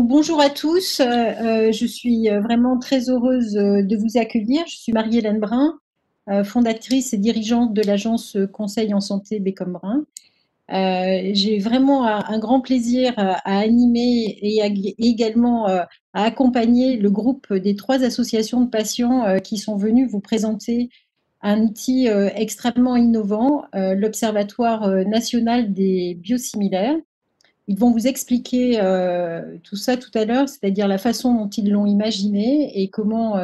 Donc bonjour à tous, je suis vraiment très heureuse de vous accueillir. Je suis Marie-Hélène Brun, fondatrice et dirigeante de l'agence Conseil en santé Bécom Brun. J'ai vraiment un grand plaisir à animer et également à accompagner le groupe des 3 associations de patients qui sont venus vous présenter un outil extrêmement innovant, l'Observatoire national des biosimilaires. Ils vont vous expliquer tout ça tout à l'heure, c'est-à-dire la façon dont ils l'ont imaginé et comment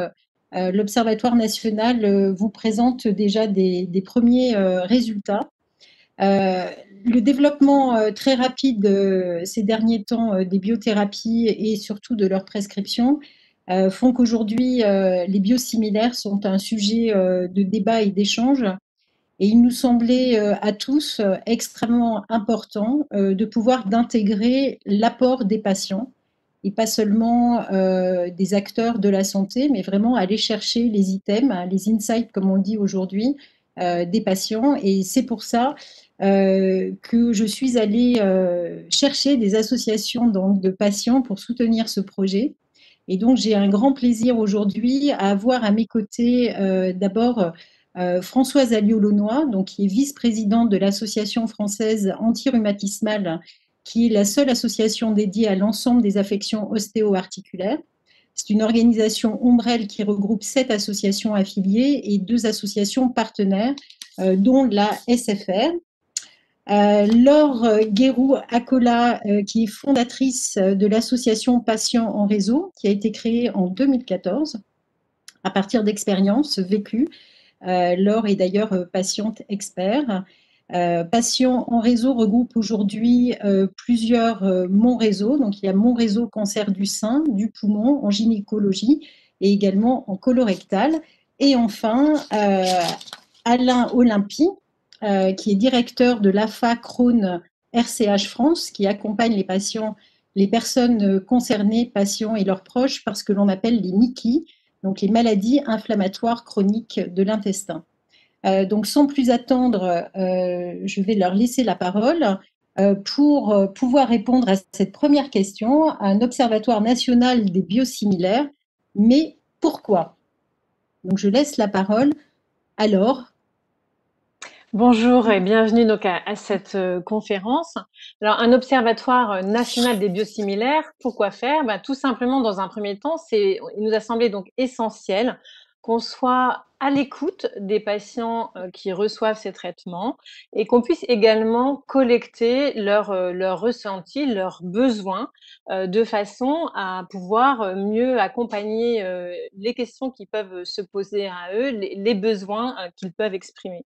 l'Observatoire national vous présente déjà des premiers résultats. Le développement très rapide ces derniers temps des biothérapies et surtout de leurs prescriptions font qu'aujourd'hui les biosimilaires sont un sujet de débat et d'échange. Et il nous semblait à tous extrêmement important de pouvoir d'intégrer l'apport des patients et pas seulement des acteurs de la santé, mais vraiment aller chercher les items, les insights, comme on dit aujourd'hui, des patients. Et c'est pour ça que je suis allée chercher des associations donc, de patients pour soutenir ce projet. Et donc, j'ai un grand plaisir aujourd'hui à avoir à mes côtés d'abord Françoise Alliot-Launois, donc qui est vice-présidente de l'association française anti-rhumatismale, qui est la seule association dédiée à l'ensemble des affections ostéo-articulaires. C'est une organisation ombrelle qui regroupe 7 associations affiliées et 2 associations partenaires, dont la SFR. Laure Guérou-Acola, qui est fondatrice de l'association Patients en réseau, qui a été créée en 2014 à partir d'expériences vécues. Laure est d'ailleurs patiente expert. Patients en réseau regroupe aujourd'hui plusieurs Mon Réseau. Donc, il y a Mon Réseau cancer du sein, du poumon, en gynécologie et également en colorectal. Et enfin, Alain Olympie, qui est directeur de l'AFA Crohn RCH France, qui accompagne les patients, les personnes concernées, patients et leurs proches, parce que l'on appelle les MICI, donc les maladies inflammatoires chroniques de l'intestin. Donc sans plus attendre, je vais leur laisser la parole pour pouvoir répondre à cette première question. Un observatoire national des biosimilaires, mais pourquoi? Donc je laisse la parole à Laure. Bonjour et bienvenue donc à cette conférence. Alors, un observatoire national des biosimilaires, pourquoi faire? Tout simplement, dans un premier temps, il nous a semblé donc essentiel qu'on soit à l'écoute des patients qui reçoivent ces traitements et qu'on puisse également collecter leurs ressentis, leurs besoins, de façon à pouvoir mieux accompagner les questions qui peuvent se poser à eux, les besoins qu'ils peuvent exprimer.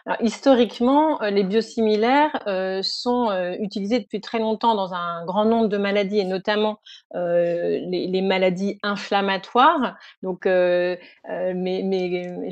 Alors, historiquement, les biosimilaires sont utilisés depuis très longtemps dans un grand nombre de maladies et notamment les maladies inflammatoires. Donc, je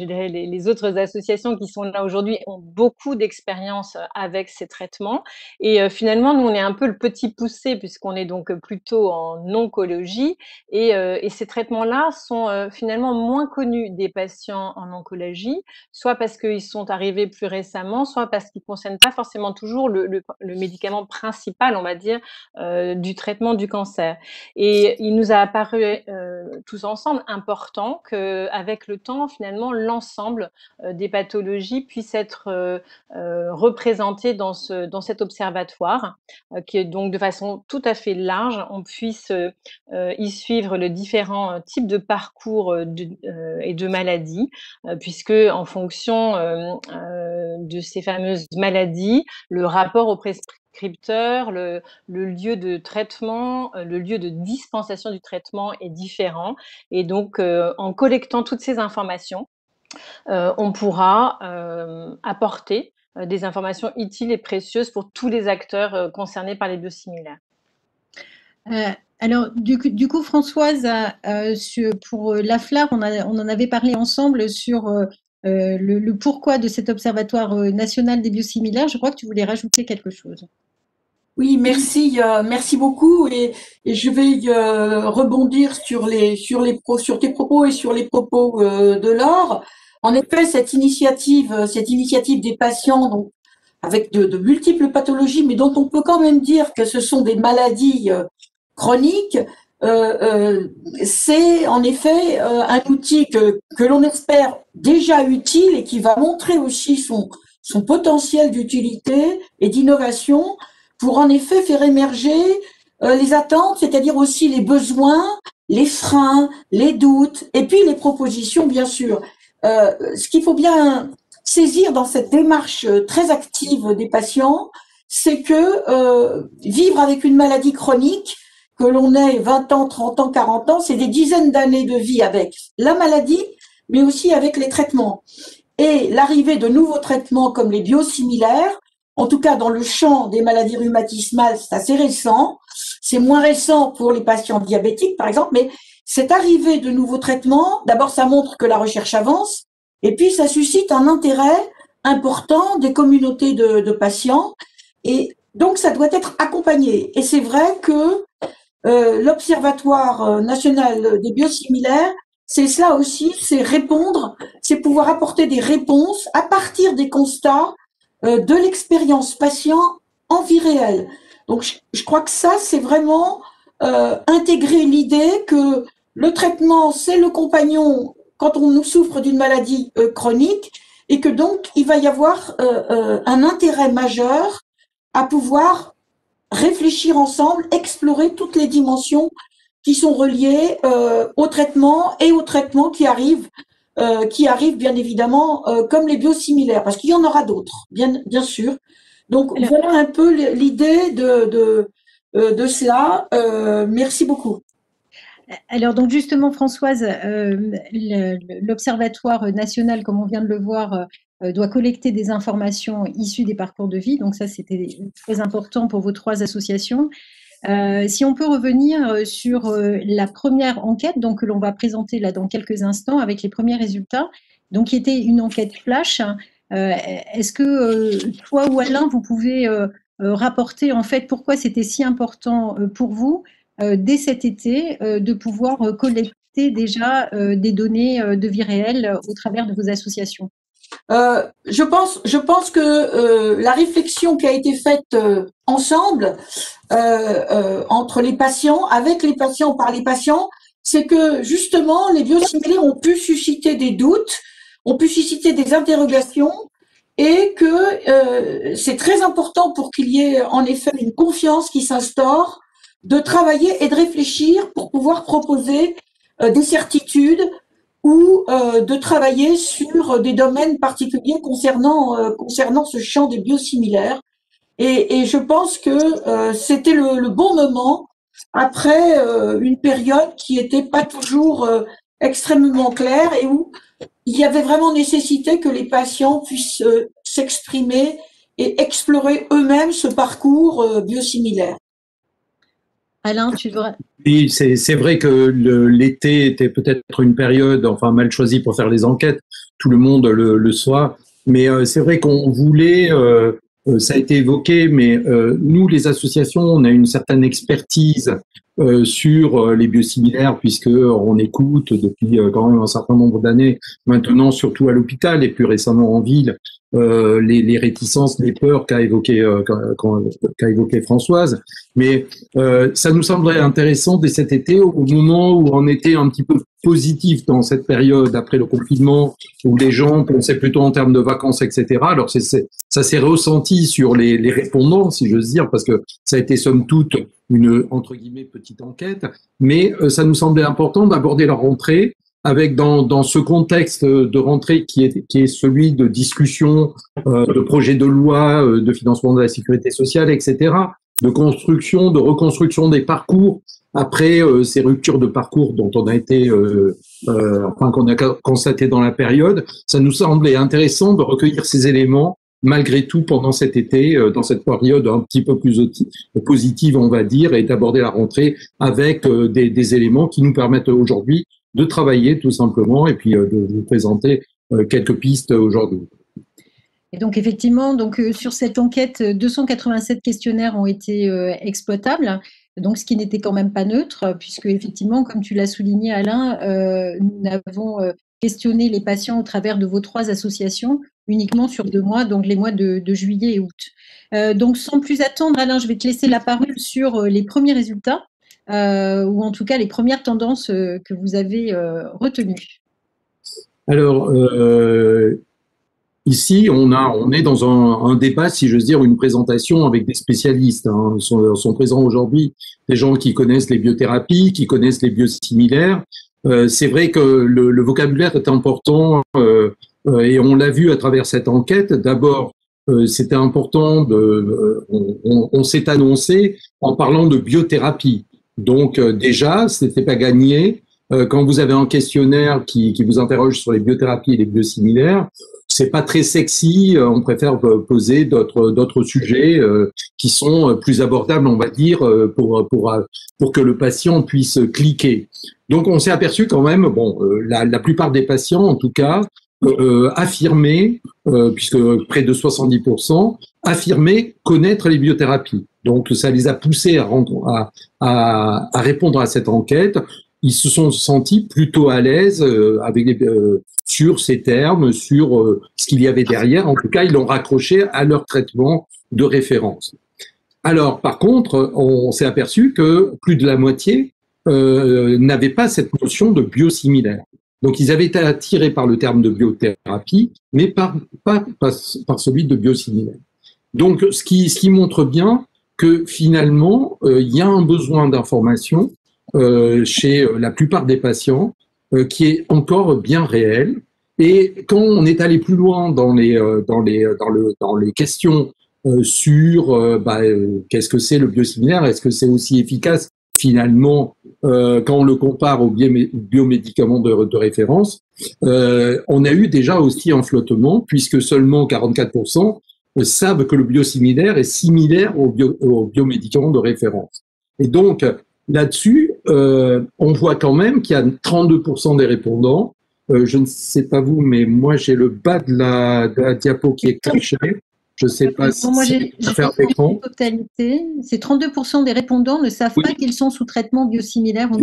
dirais les autres associations qui sont là aujourd'hui ont beaucoup d'expérience avec ces traitements. Et finalement, nous, on est un peu le petit poussé puisqu'on est donc plutôt en oncologie. Et ces traitements-là sont finalement moins connus des patients en oncologie, soit parce qu'ils sont arrivés plus récemment, soit parce qu'ils ne concernent pas forcément toujours le médicament principal, on va dire, du traitement du cancer. Et il nous a apparu tous ensemble important qu'avec le temps, finalement, l'ensemble des pathologies puisse être représenté dans cet observatoire, qui est donc de façon tout à fait large, on puisse y suivre les différents types de parcours et de maladies, puisque en fonction de ces fameuses maladies, le rapport au prescripteur, le lieu de traitement, le lieu de dispensation du traitement est différent. Et donc, en collectant toutes ces informations, on pourra apporter des informations utiles et précieuses pour tous les acteurs concernés par les biosimilaires. Alors, du coup, Françoise, pour l'AFLAR, on en avait parlé ensemble sur le pourquoi de cet observatoire national des biosimilaires. Je crois que tu voulais rajouter quelque chose. Oui, merci, merci beaucoup. Et je vais rebondir sur tes propos et sur les propos de Laure. En effet, cette initiative des patients, donc avec de multiples pathologies, mais dont on peut quand même dire que ce sont des maladies chronique, c'est en effet un outil que l'on espère déjà utile et qui va montrer aussi son potentiel d'utilité et d'innovation pour en effet faire émerger les attentes, c'est-à-dire aussi les besoins, les freins, les doutes et puis les propositions, bien sûr. Ce qu'il faut bien saisir dans cette démarche très active des patients, c'est que vivre avec une maladie chronique, que l'on ait 20 ans, 30 ans, 40 ans, c'est des dizaines d'années de vie avec la maladie, mais aussi avec les traitements. Et l'arrivée de nouveaux traitements comme les biosimilaires, en tout cas dans le champ des maladies rhumatismales, c'est assez récent. C'est moins récent pour les patients diabétiques, par exemple, mais cette arrivée de nouveaux traitements, d'abord, ça montre que la recherche avance, et puis ça suscite un intérêt important des communautés de patients, et donc ça doit être accompagné. Et c'est vrai que l'Observatoire national des biosimilaires, c'est cela aussi, c'est répondre, c'est pouvoir apporter des réponses à partir des constats de l'expérience patient en vie réelle. Donc je crois que ça, c'est vraiment intégrer l'idée que le traitement, c'est le compagnon quand on souffre d'une maladie chronique et que donc il va y avoir un intérêt majeur à pouvoir réfléchir ensemble, explorer toutes les dimensions qui sont reliées au traitement et aux traitements qui arrivent bien évidemment comme les biosimilaires, parce qu'il y en aura d'autres, bien sûr. Donc voilà un peu l'idée de cela. Merci beaucoup. Alors donc justement Françoise, l'Observatoire national, comme on vient de le voir, doit collecter des informations issues des parcours de vie. Donc ça, c'était très important pour vos 3 associations. Si on peut revenir sur la première enquête donc, que l'on va présenter là dans quelques instants avec les premiers résultats, donc qui était une enquête flash. Est-ce que toi ou Alain, vous pouvez rapporter en fait pourquoi c'était si important pour vous dès cet été de pouvoir collecter déjà des données de vie réelle au travers de vos associations? Je pense que la réflexion qui a été faite ensemble entre les patients, avec les patients, par les patients, c'est que justement les biosimilaires ont pu susciter des doutes, ont pu susciter des interrogations, et que c'est très important pour qu'il y ait en effet une confiance qui s'instaure, de travailler et de réfléchir pour pouvoir proposer des certitudes ou de travailler sur des domaines particuliers concernant ce champ des biosimilaires. Et je pense que c'était le bon moment après une période qui n'était pas toujours extrêmement claire et où il y avait vraiment nécessité que les patients puissent s'exprimer et explorer eux-mêmes ce parcours biosimilaire. Alain, tu devrais… Oui, c'est vrai que l'été était peut-être une période, enfin mal choisie pour faire les enquêtes, tout le monde le soit, mais c'est vrai qu'on voulait, ça a été évoqué, mais nous, les associations, on a une certaine expertise sur les biosimilaires, puisque on écoute depuis quand même un certain nombre d'années, maintenant surtout à l'hôpital et plus récemment en ville, les réticences, les peurs qu'a évoqué Françoise. Mais ça nous semblait intéressant dès cet été, au moment où on était un petit peu positif dans cette période après le confinement, où les gens pensaient plutôt en termes de vacances, etc. Alors ça s'est ressenti sur les répondants, si j'ose dire, parce que ça a été somme toute une entre guillemets petite enquête, mais ça nous semblait important d'aborder la rentrée avec dans ce contexte de rentrée qui est celui de discussion, de projet de loi, de financement de la sécurité sociale, etc., de construction, de reconstruction des parcours après ces ruptures de parcours dont on a été, enfin qu'on a constaté dans la période. Ça nous semblait intéressant de recueillir ces éléments malgré tout pendant cet été, dans cette période un petit peu plus positive, on va dire, et d'aborder la rentrée avec des éléments qui nous permettent aujourd'hui de travailler tout simplement et puis de vous présenter quelques pistes aujourd'hui. Et donc effectivement, sur cette enquête, 287 questionnaires ont été exploitables, donc ce qui n'était quand même pas neutre, puisque effectivement, comme tu l'as souligné Alain, nous avons questionné les patients au travers de vos 3 associations uniquement sur 2 mois, donc les mois de juillet et août. Donc sans plus attendre, Alain, je vais te laisser la parole sur les premiers résultats. ou en tout cas les premières tendances que vous avez retenues? Alors, ici, on est dans un débat, si j'ose dire, une présentation avec des spécialistes. Hein. Sont présents aujourd'hui des gens qui connaissent les biothérapies, qui connaissent les biosimilaires. C'est vrai que le vocabulaire est important et on l'a vu à travers cette enquête. D'abord, c'était important on s'est annoncé en parlant de biothérapie. Donc déjà, c'était pas gagné. Quand vous avez un questionnaire qui vous interroge sur les biothérapies et les biosimilaires, c'est pas très sexy. On préfère poser d'autres sujets qui sont plus abordables, on va dire, pour que le patient puisse cliquer. Donc, on s'est aperçu quand même, bon, la plupart des patients, en tout cas, affirmaient, puisque près de 70%, affirmaient connaître les biothérapies. Donc, ça les a poussés à répondre à cette enquête. Ils se sont sentis plutôt à l'aise sur ces termes, sur ce qu'il y avait derrière. En tout cas, ils l'ont raccroché à leur traitement de référence. Alors, par contre, on s'est aperçu que plus de la moitié n'avaient pas cette notion de biosimilaire. Donc, ils avaient été attirés par le terme de biothérapie, mais pas par celui de biosimilaire. Donc, ce qui montre bien que finalement, il y a un besoin d'information chez la plupart des patients qui est encore bien réel. Et quand on est allé plus loin dans les questions sur qu'est-ce que c'est le biosimilaire, est-ce que c'est aussi efficace finalement quand on le compare aux biomédicaments de référence, on a eu déjà aussi un flottement puisque seulement 44% savent que le biosimilaire est similaire aux biomédicaments de référence. Et donc, là-dessus, on voit quand même qu'il y a 32% des répondants. Je ne sais pas vous, mais moi, j'ai le bas de la diapo qui est caché. Je ne sais pas si c'est affaire d'écran. C'est 32% des répondants ne savent pas qu'ils sont sous traitement biosimilaire ou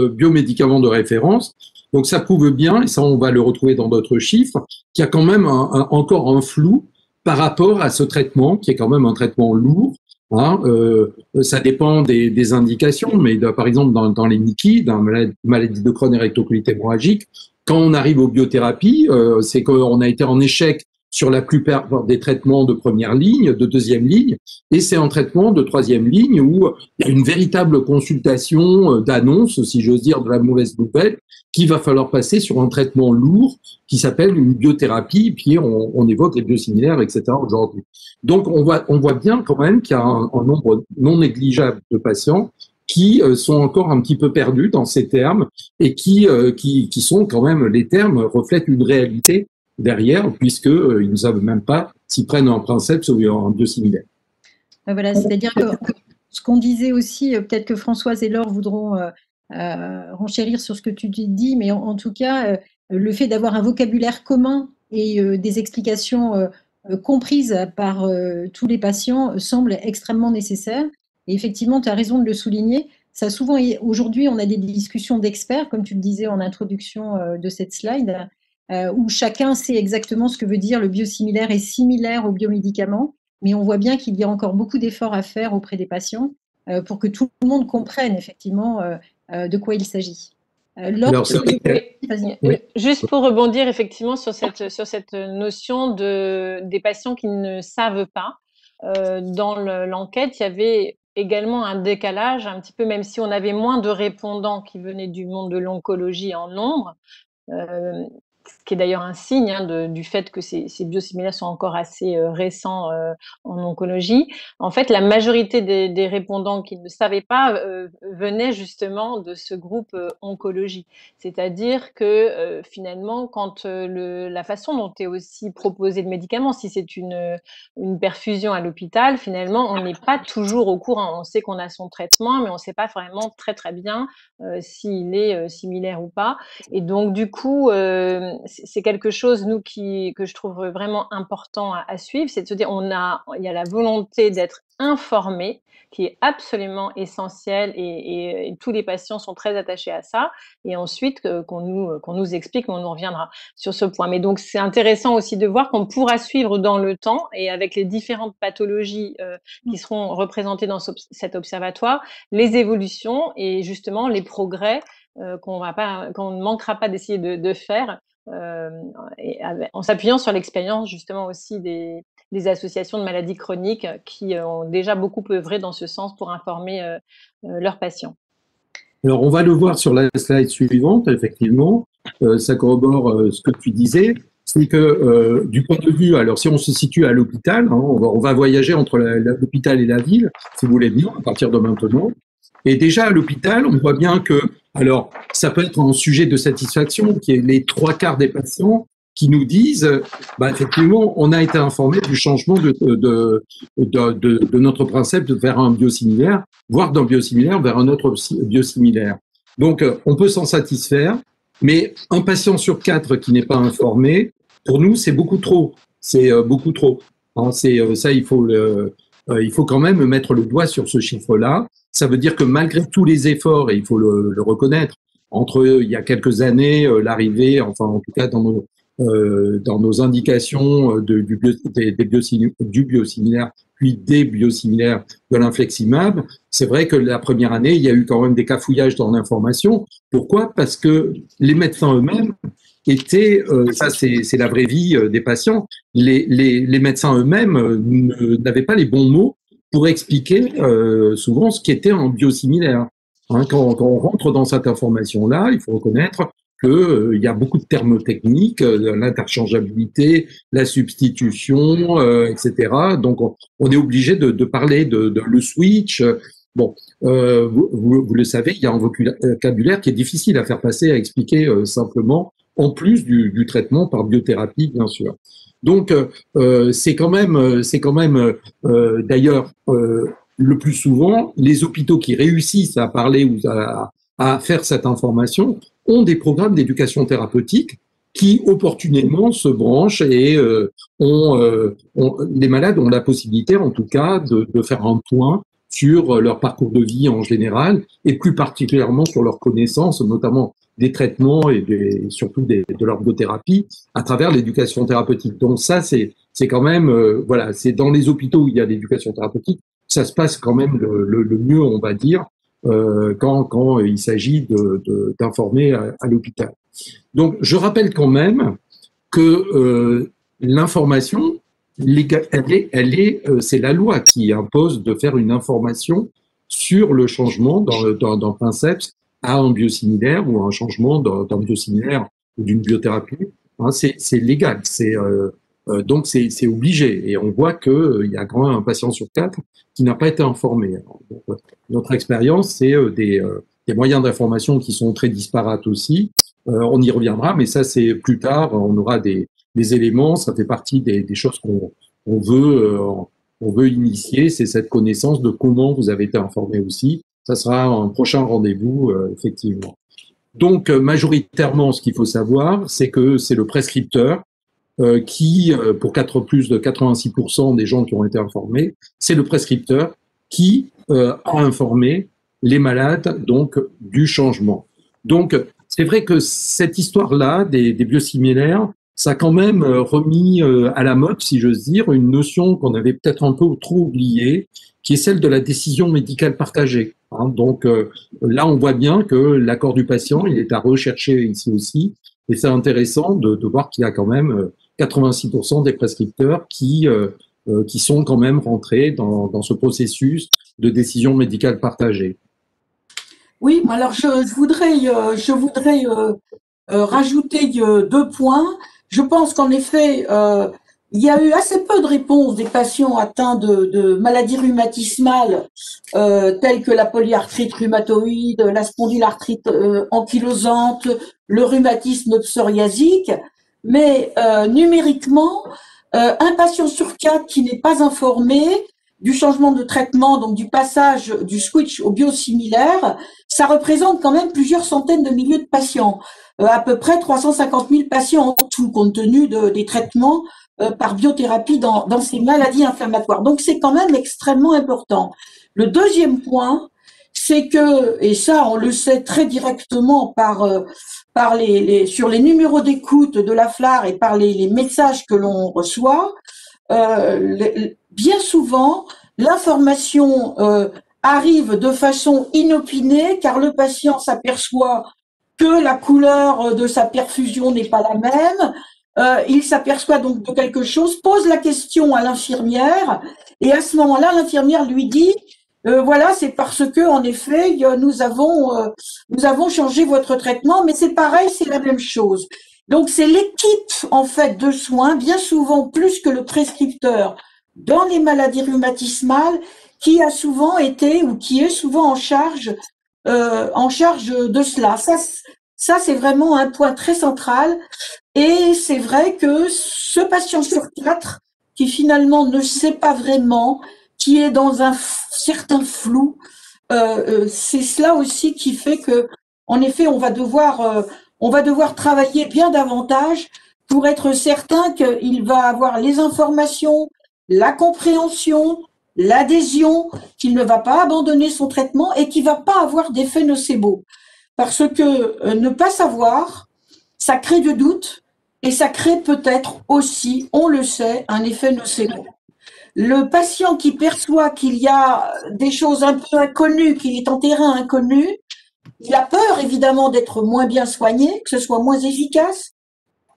biomédicaments de référence. Donc, ça prouve bien, et ça, on va le retrouver dans d'autres chiffres, qu'il y a quand même encore un flou par rapport à ce traitement, qui est quand même un traitement lourd. Hein, ça dépend des indications, mais par exemple dans les NICI, dans la maladie de Crohn et rectocolite hémorragique, quand on arrive aux biothérapies, c'est qu'on a été en échec sur la plupart des traitements de première ligne, de deuxième ligne, et c'est en traitement de troisième ligne où il y a une véritable consultation d'annonce, si j'ose dire, de la mauvaise nouvelle, qu'il va falloir passer sur un traitement lourd qui s'appelle une biothérapie, puis on évoque les biosimilaires, etc. aujourd'hui. Donc on voit bien quand même qu'il y a un nombre non négligeable de patients qui sont encore un petit peu perdus dans ces termes et qui sont quand même, les termes reflètent une réalité derrière, puisqu'ils ne savent même pas s'ils prennent un princeps ou un biosimilaire. Voilà, c'est-à-dire que ce qu'on disait aussi, peut-être que Françoise et Laure voudront renchérir sur ce que tu dis, mais en tout cas, le fait d'avoir un vocabulaire commun et des explications comprises par tous les patients semble extrêmement nécessaire. Et effectivement, tu as raison de le souligner. Ça souvent, aujourd'hui, on a des discussions d'experts, comme tu le disais en introduction de cette slide, où chacun sait exactement ce que veut dire le biosimilaire est similaire au biomédicament, mais on voit bien qu'il y a encore beaucoup d'efforts à faire auprès des patients pour que tout le monde comprenne effectivement de quoi il s'agit. Juste pour rebondir effectivement sur cette notion des patients qui ne savent pas, dans l'enquête, il y avait également un décalage, un petit peu, même si on avait moins de répondants qui venaient du monde de l'oncologie en nombre, ce qui est d'ailleurs un signe du fait que ces biosimilaires sont encore assez récents en oncologie. En fait, la majorité des répondants qui ne savaient pas venaient justement de ce groupe oncologie. C'est-à-dire que finalement, quand la façon dont est aussi proposé le médicament, si c'est une perfusion à l'hôpital, finalement, on n'est pas toujours au courant. On sait qu'on a son traitement, mais on ne sait pas vraiment très très bien s'il est similaire ou pas. Et donc, du coup, c'est quelque chose, nous, que je trouve vraiment important à suivre, c'est de se dire, il y a la volonté d'être informé, qui est absolument essentiel et tous les patients sont très attachés à ça. Et ensuite, qu'on nous explique, on nous reviendra sur ce point. Mais donc, c'est intéressant aussi de voir qu'on pourra suivre dans le temps et avec les différentes pathologies qui seront représentées dans cet observatoire, les évolutions et justement les progrès qu'on ne manquera pas d'essayer de faire en s'appuyant sur l'expérience justement aussi des associations de maladies chroniques qui ont déjà beaucoup œuvré dans ce sens pour informer leurs patients. Alors, on va le voir sur la slide suivante, effectivement. Ça corrobore ce que tu disais. C'est que du point de vue, alors si on se situe à l'hôpital, hein, on va voyager entre l'hôpital et la ville, si vous voulez bien, à partir de maintenant. Et déjà à l'hôpital, on voit bien que, alors ça peut être un sujet de satisfaction, qui est les 3/4 des patients qui nous disent, effectivement, on a été informé du changement de notre principe vers un biosimilaire, voire d'un biosimilaire vers un autre biosimilaire. Donc, on peut s'en satisfaire, mais un patient sur 4 qui n'est pas informé, pour nous, c'est beaucoup trop. C'est beaucoup trop. Hein, ça, il faut quand même mettre le doigt sur ce chiffre-là. Ça veut dire que malgré tous les efforts, et il faut le reconnaître, entre il y a quelques années, l'arrivée, enfin en tout cas dans nos indications du biosimilaire, puis des biosimilaires de l'infliximab, c'est vrai que la première année, il y a eu quand même des cafouillages dans l'information. Pourquoi? Parce que les médecins eux-mêmes étaient, ça c'est la vraie vie des patients, les médecins eux-mêmes n'avaient pas les bons mots pour expliquer souvent ce qu'était un biosimilaire. Hein, quand on rentre dans cette information-là, il faut reconnaître qu'il y a beaucoup de termes techniques, l'interchangeabilité, la substitution, etc. Donc, on est obligé de parler de le switch. Bon, vous le savez, il y a un vocabulaire qui est difficile à faire passer, à expliquer simplement, en plus du traitement par biothérapie, bien sûr. Donc, c'est quand même d'ailleurs, le plus souvent, les hôpitaux qui réussissent à parler ou à faire cette information ont des programmes d'éducation thérapeutique qui opportunément se branchent et les malades ont la possibilité, en tout cas, de faire un point sur leur parcours de vie en général et plus particulièrement sur leurs connaissances, notamment des traitements et surtout de leur biothérapie à travers l'éducation thérapeutique. Donc ça, c'est quand même, voilà, c'est dans les hôpitaux où il y a l'éducation thérapeutique, ça se passe quand même le mieux, on va dire, quand il s'agit d'informer à l'hôpital. Donc, je rappelle quand même que l'information, c'est la loi qui impose de faire une information sur le changement d'un princeps à un biosimilaire ou un changement d'un biosimilaire ou d'une biothérapie. Hein, c'est légal, donc c'est obligé. Et on voit qu'il y a quand même un patient sur 4 qui n'a pas été informé. Alors, donc, notre expérience, c'est des moyens d'information qui sont très disparates aussi. On y reviendra, mais ça, c'est plus tard. On aura des éléments. Ça fait partie des choses qu'on veut initier. C'est cette connaissance de comment vous avez été informé aussi. Ça sera un prochain rendez-vous, effectivement. Donc, majoritairement, ce qu'il faut savoir, c'est que c'est le prescripteur qui, pour plus de 86% des gens qui ont été informés, c'est le prescripteur qui a informé les malades donc du changement. Donc, c'est vrai que cette histoire-là des biosimilaires, ça a quand même remis à la mode, si j'ose dire, une notion qu'on avait peut-être un peu trop oubliée, qui est celle de la décision médicale partagée. Hein. Donc là, on voit bien que l'accord du patient, il est à rechercher ici aussi, et c'est intéressant de voir qu'il y a quand même 86% des prescripteurs qui sont quand même rentrés dans ce processus de décision médicale partagée. Oui, alors je voudrais rajouter 2 points. Je pense qu'en effet, il y a eu assez peu de réponses des patients atteints de maladies rhumatismales telles que la polyarthrite rhumatoïde, la spondylarthrite ankylosante, le rhumatisme psoriasique. Mais numériquement, un patient sur 4 qui n'est pas informé du changement de traitement, donc du passage du switch au biosimilaire, ça représente quand même plusieurs centaines de milliers de patients, à peu près 350 000 patients en tout, compte tenu des traitements par biothérapie dans ces maladies inflammatoires. Donc c'est quand même extrêmement important. Le deuxième point, c'est que, et ça on le sait très directement sur les numéros d'écoute de la FLAR et par les messages que l'on reçoit, bien souvent l'information arrive de façon inopinée car le patient s'aperçoit que la couleur de sa perfusion n'est pas la même, il s'aperçoit donc de quelque chose, pose la question à l'infirmière et à ce moment-là l'infirmière lui dit voilà, c'est parce que en effet nous avons changé votre traitement, mais c'est pareil, c'est la même chose. Donc c'est l'équipe en fait de soins, bien souvent plus que le prescripteur, dans les maladies rhumatismales, qui a souvent été ou qui est souvent en charge de cela. Ça c'est vraiment un point très central. Et c'est vrai que ce patient sur 4 qui finalement ne sait pas vraiment, qui est dans un certain flou, c'est cela aussi qui fait que, en effet, on va devoir travailler bien davantage pour être certain qu'il va avoir les informations, la compréhension, l'adhésion, qu'il ne va pas abandonner son traitement et qu'il ne va pas avoir d'effet nocebo. Parce que ne pas savoir, ça crée du doute et ça crée peut-être aussi, on le sait, un effet nocebo. Le patient qui perçoit qu'il y a des choses un peu inconnues, qu'il est en terrain inconnu, il a peur évidemment d'être moins bien soigné, que ce soit moins efficace.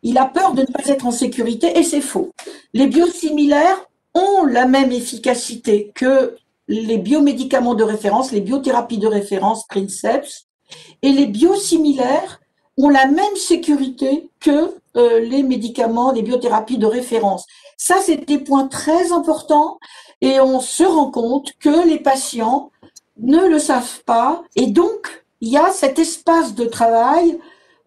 Il a peur de ne pas être en sécurité et c'est faux. Les biosimilaires ont la même efficacité que les biomédicaments de référence, les biothérapies de référence, Princeps, et les biosimilaires ont la même sécurité que les médicaments, les biothérapies de référence. Ça, c'est des points très importants et on se rend compte que les patients ne le savent pas et donc il y a cet espace de travail,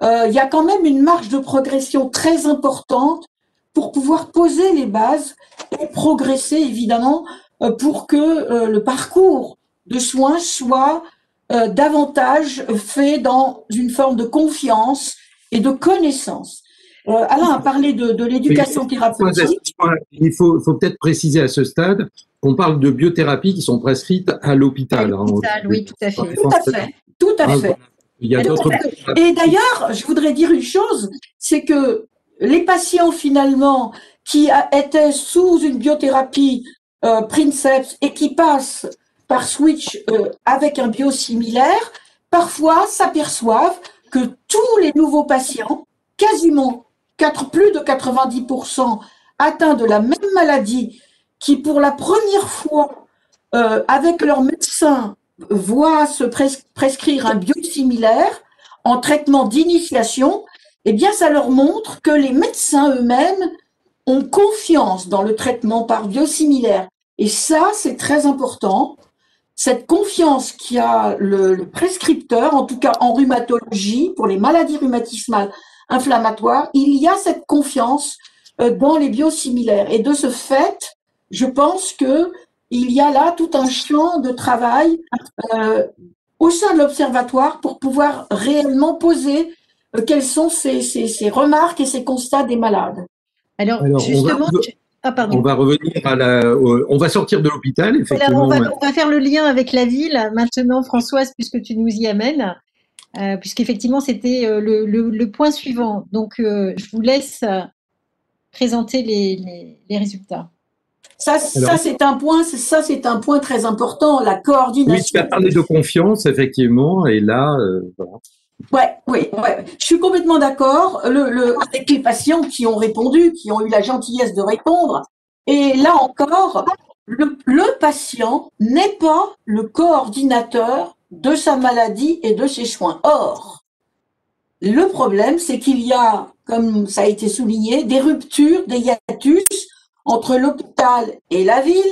il y a quand même une marge de progression très importante pour pouvoir poser les bases et progresser évidemment pour que le parcours de soins soit davantage fait dans une forme de confiance et de connaissance. Alain a parlé de l'éducation thérapeutique. Il faut peut-être préciser à ce stade qu'on parle de biothérapies qui sont prescrites à l'hôpital. Oui, tout à fait. Tout à fait. Il y a d'autres. Et d'ailleurs, je voudrais dire une chose, c'est que les patients finalement qui étaient sous une biothérapie Princeps et qui passent par switch avec un biosimilaire, parfois s'aperçoivent que tous les nouveaux patients, quasiment plus de 90% atteints de la même maladie, qui pour la première fois, avec leur médecin, voient se prescrire un biosimilaire en traitement d'initiation, eh bien, ça leur montre que les médecins eux-mêmes ont confiance dans le traitement par biosimilaire. Et ça, c'est très important. Cette confiance qu'a le prescripteur, en tout cas en rhumatologie, pour les maladies rhumatismales inflammatoires, il y a cette confiance dans les biosimilaires. Et de ce fait, je pense que il y a là tout un champ de travail au sein de l'observatoire pour pouvoir réellement poser quelles sont ces remarques et ces constats des malades. Alors justement, on va revenir on va sortir de l'hôpital, effectivement. Alors on va faire le lien avec la ville maintenant, Françoise, puisque tu nous y amènes, puisqu'effectivement c'était le point suivant. Donc je vous laisse présenter les résultats. Ça c'est un point très important, la coordination. Oui, tu as parlé de confiance, effectivement, et là, voilà. Oui. Je suis complètement d'accord avec les patients qui ont répondu, qui ont eu la gentillesse de répondre. Et là encore, le patient n'est pas le coordinateur de sa maladie et de ses soins. Or, le problème, c'est qu'il y a, comme ça a été souligné, des ruptures, des hiatus entre l'hôpital et la ville.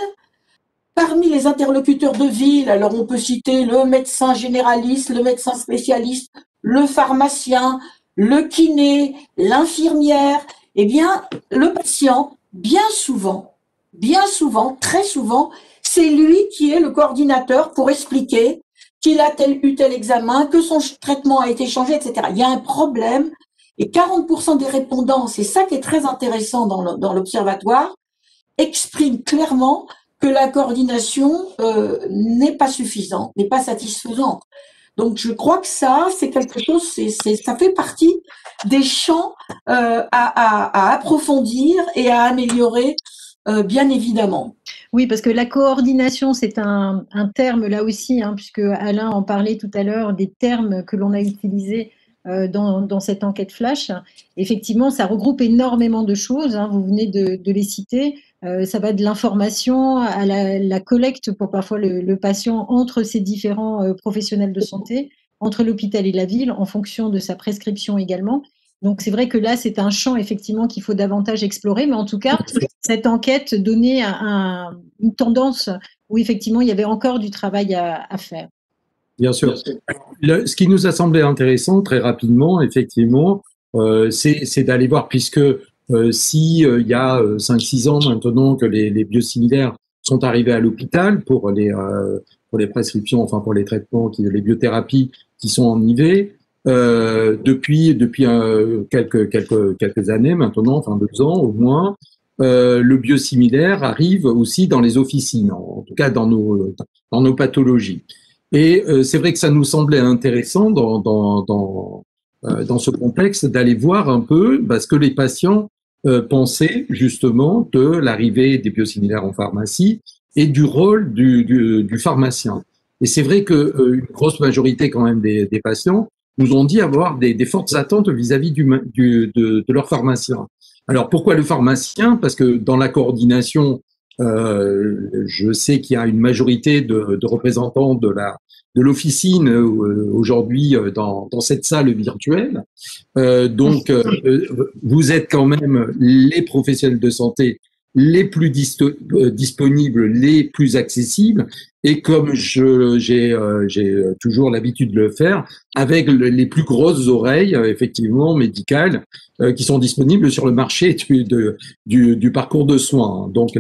Parmi les interlocuteurs de ville, alors on peut citer le médecin généraliste, le médecin spécialiste, le pharmacien, le kiné, l'infirmière, eh bien, le patient, bien souvent, très souvent, c'est lui qui est le coordinateur pour expliquer qu'il a eu tel examen, que son traitement a été changé, etc. Il y a un problème et 40% des répondants, c'est ça qui est très intéressant dans l'observatoire, expriment clairement que la coordination n'est pas suffisante, n'est pas satisfaisante. Donc, je crois que ça, c'est quelque chose, ça fait partie des champs à approfondir et à améliorer, bien évidemment. Oui, parce que la coordination, c'est un terme là aussi, hein, puisque Alain en parlait tout à l'heure, des termes que l'on a utilisés dans cette enquête flash. Effectivement, ça regroupe énormément de choses, hein, vous venez de les citer. Ça va de l'information à la collecte pour parfois le patient entre ces différents professionnels de santé, entre l'hôpital et la ville, en fonction de sa prescription également. Donc, c'est vrai que là, c'est un champ, effectivement, qu'il faut davantage explorer. Mais en tout cas, cette enquête donnait une tendance où, effectivement, il y avait encore du travail à faire. Bien sûr. Ce qui nous a semblé intéressant, très rapidement, effectivement, c'est d'aller voir, puisque si il y a 5-6 ans maintenant que les biosimilaires sont arrivés à l'hôpital pour les prescriptions, enfin pour les traitements, les biothérapies qui sont en IV, depuis quelques années maintenant, enfin 2 ans au moins, le biosimilaire arrive aussi dans les officines, en tout cas dans nos pathologies. Et c'est vrai que ça nous semblait intéressant dans ce contexte d'aller voir un peu ce que les patients pensaient justement de l'arrivée des biosimilaires en pharmacie et du rôle du pharmacien. Et c'est vrai qu'une grosse majorité quand même des patients nous ont dit avoir des fortes attentes vis-à-vis de leur pharmacien. Alors pourquoi le pharmacien? Parce que dans la coordination, je sais qu'il y a une majorité de représentants de l'officine aujourd'hui dans cette salle virtuelle. Donc, vous êtes quand même les professionnels de santé les plus disponibles, les plus accessibles, et comme j'ai toujours l'habitude de le faire, avec les plus grosses oreilles, effectivement, médicales, qui sont disponibles sur le marché du parcours de soins. Donc,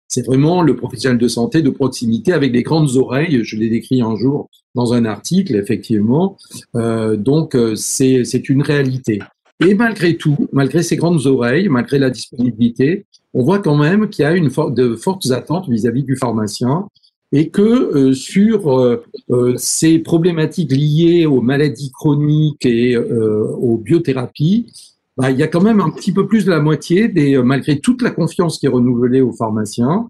c'est vraiment le professionnel de santé de proximité avec les grandes oreilles. Je l'ai décrit un jour dans un article, effectivement. Donc, c'est une réalité. Et malgré tout, malgré ces grandes oreilles, malgré la disponibilité, on voit quand même qu'il y a de fortes attentes vis-à-vis du pharmacien et que sur ces problématiques liées aux maladies chroniques et aux biothérapies, il y a quand même un petit peu plus de la moitié, malgré toute la confiance qui est renouvelée aux pharmaciens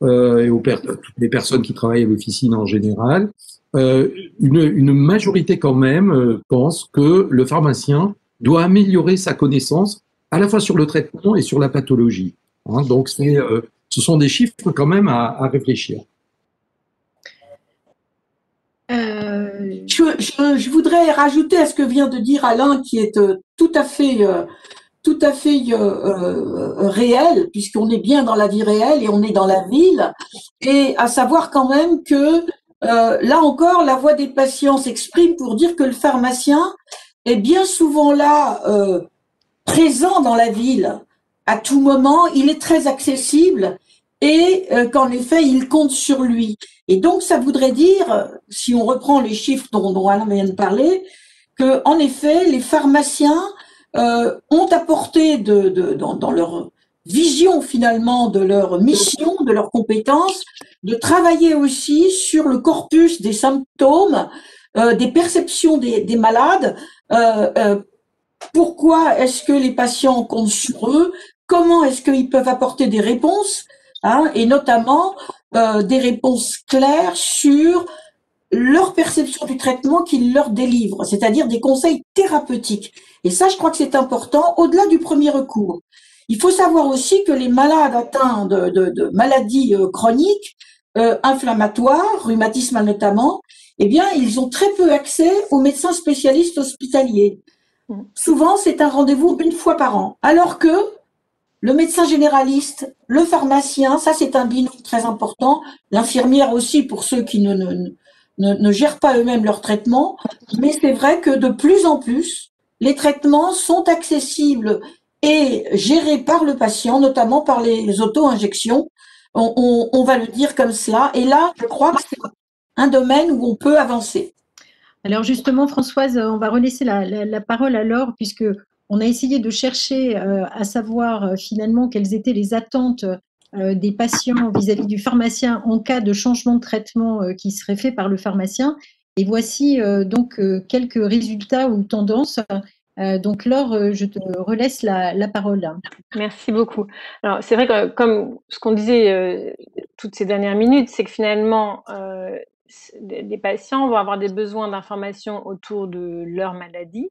et toutes les personnes qui travaillent à l'officine en général, une majorité quand même pense que le pharmacien doit améliorer sa connaissance à la fois sur le traitement et sur la pathologie. Hein, donc, ce sont des chiffres quand même à réfléchir. Je voudrais rajouter à ce que vient de dire Alain, qui est tout à fait réel, puisqu'on est bien dans la vie réelle et on est dans la ville, et à savoir quand même que là encore, la voix des patients s'exprime pour dire que le pharmacien est bien souvent là, présent dans la ville, à tout moment, il est très accessible et qu'en effet, il compte sur lui. Et donc, ça voudrait dire, si on reprend les chiffres dont Alain vient de parler, que en effet, les pharmaciens ont apporté dans leur vision finalement de leur mission, de leurs compétences, de travailler aussi sur le corpus des symptômes, des perceptions des malades. Pourquoi est-ce que les patients comptent sur eux? Comment est-ce qu'ils peuvent apporter des réponses, hein, et notamment des réponses claires sur leur perception du traitement qu'ils leur délivrent, c'est-à-dire des conseils thérapeutiques. Et ça, je crois que c'est important, au-delà du premier recours. Il faut savoir aussi que les malades atteints de maladies chroniques, inflammatoires, rhumatisme notamment, eh bien, ils ont très peu accès aux médecins spécialistes hospitaliers. Souvent, c'est un rendez-vous 1 fois par an. Alors que le médecin généraliste, le pharmacien, ça c'est un binôme très important, l'infirmière aussi pour ceux qui ne gèrent pas eux-mêmes leur traitement, mais c'est vrai que de plus en plus, les traitements sont accessibles et gérés par le patient, notamment par les auto-injections. On va le dire comme cela. Et là, je crois que c'est un domaine où on peut avancer. Alors justement, Françoise, on va relaisser la parole à Laure, puisque on a essayé de chercher à savoir finalement quelles étaient les attentes des patients vis-à-vis du pharmacien en cas de changement de traitement qui serait fait par le pharmacien. Et voici donc quelques résultats ou tendances. Donc Laure, je te relaisse la parole. Merci beaucoup. Alors c'est vrai que comme ce qu'on disait toutes ces dernières minutes, c'est que finalement les patients vont avoir des besoins d'informations autour de leur maladie,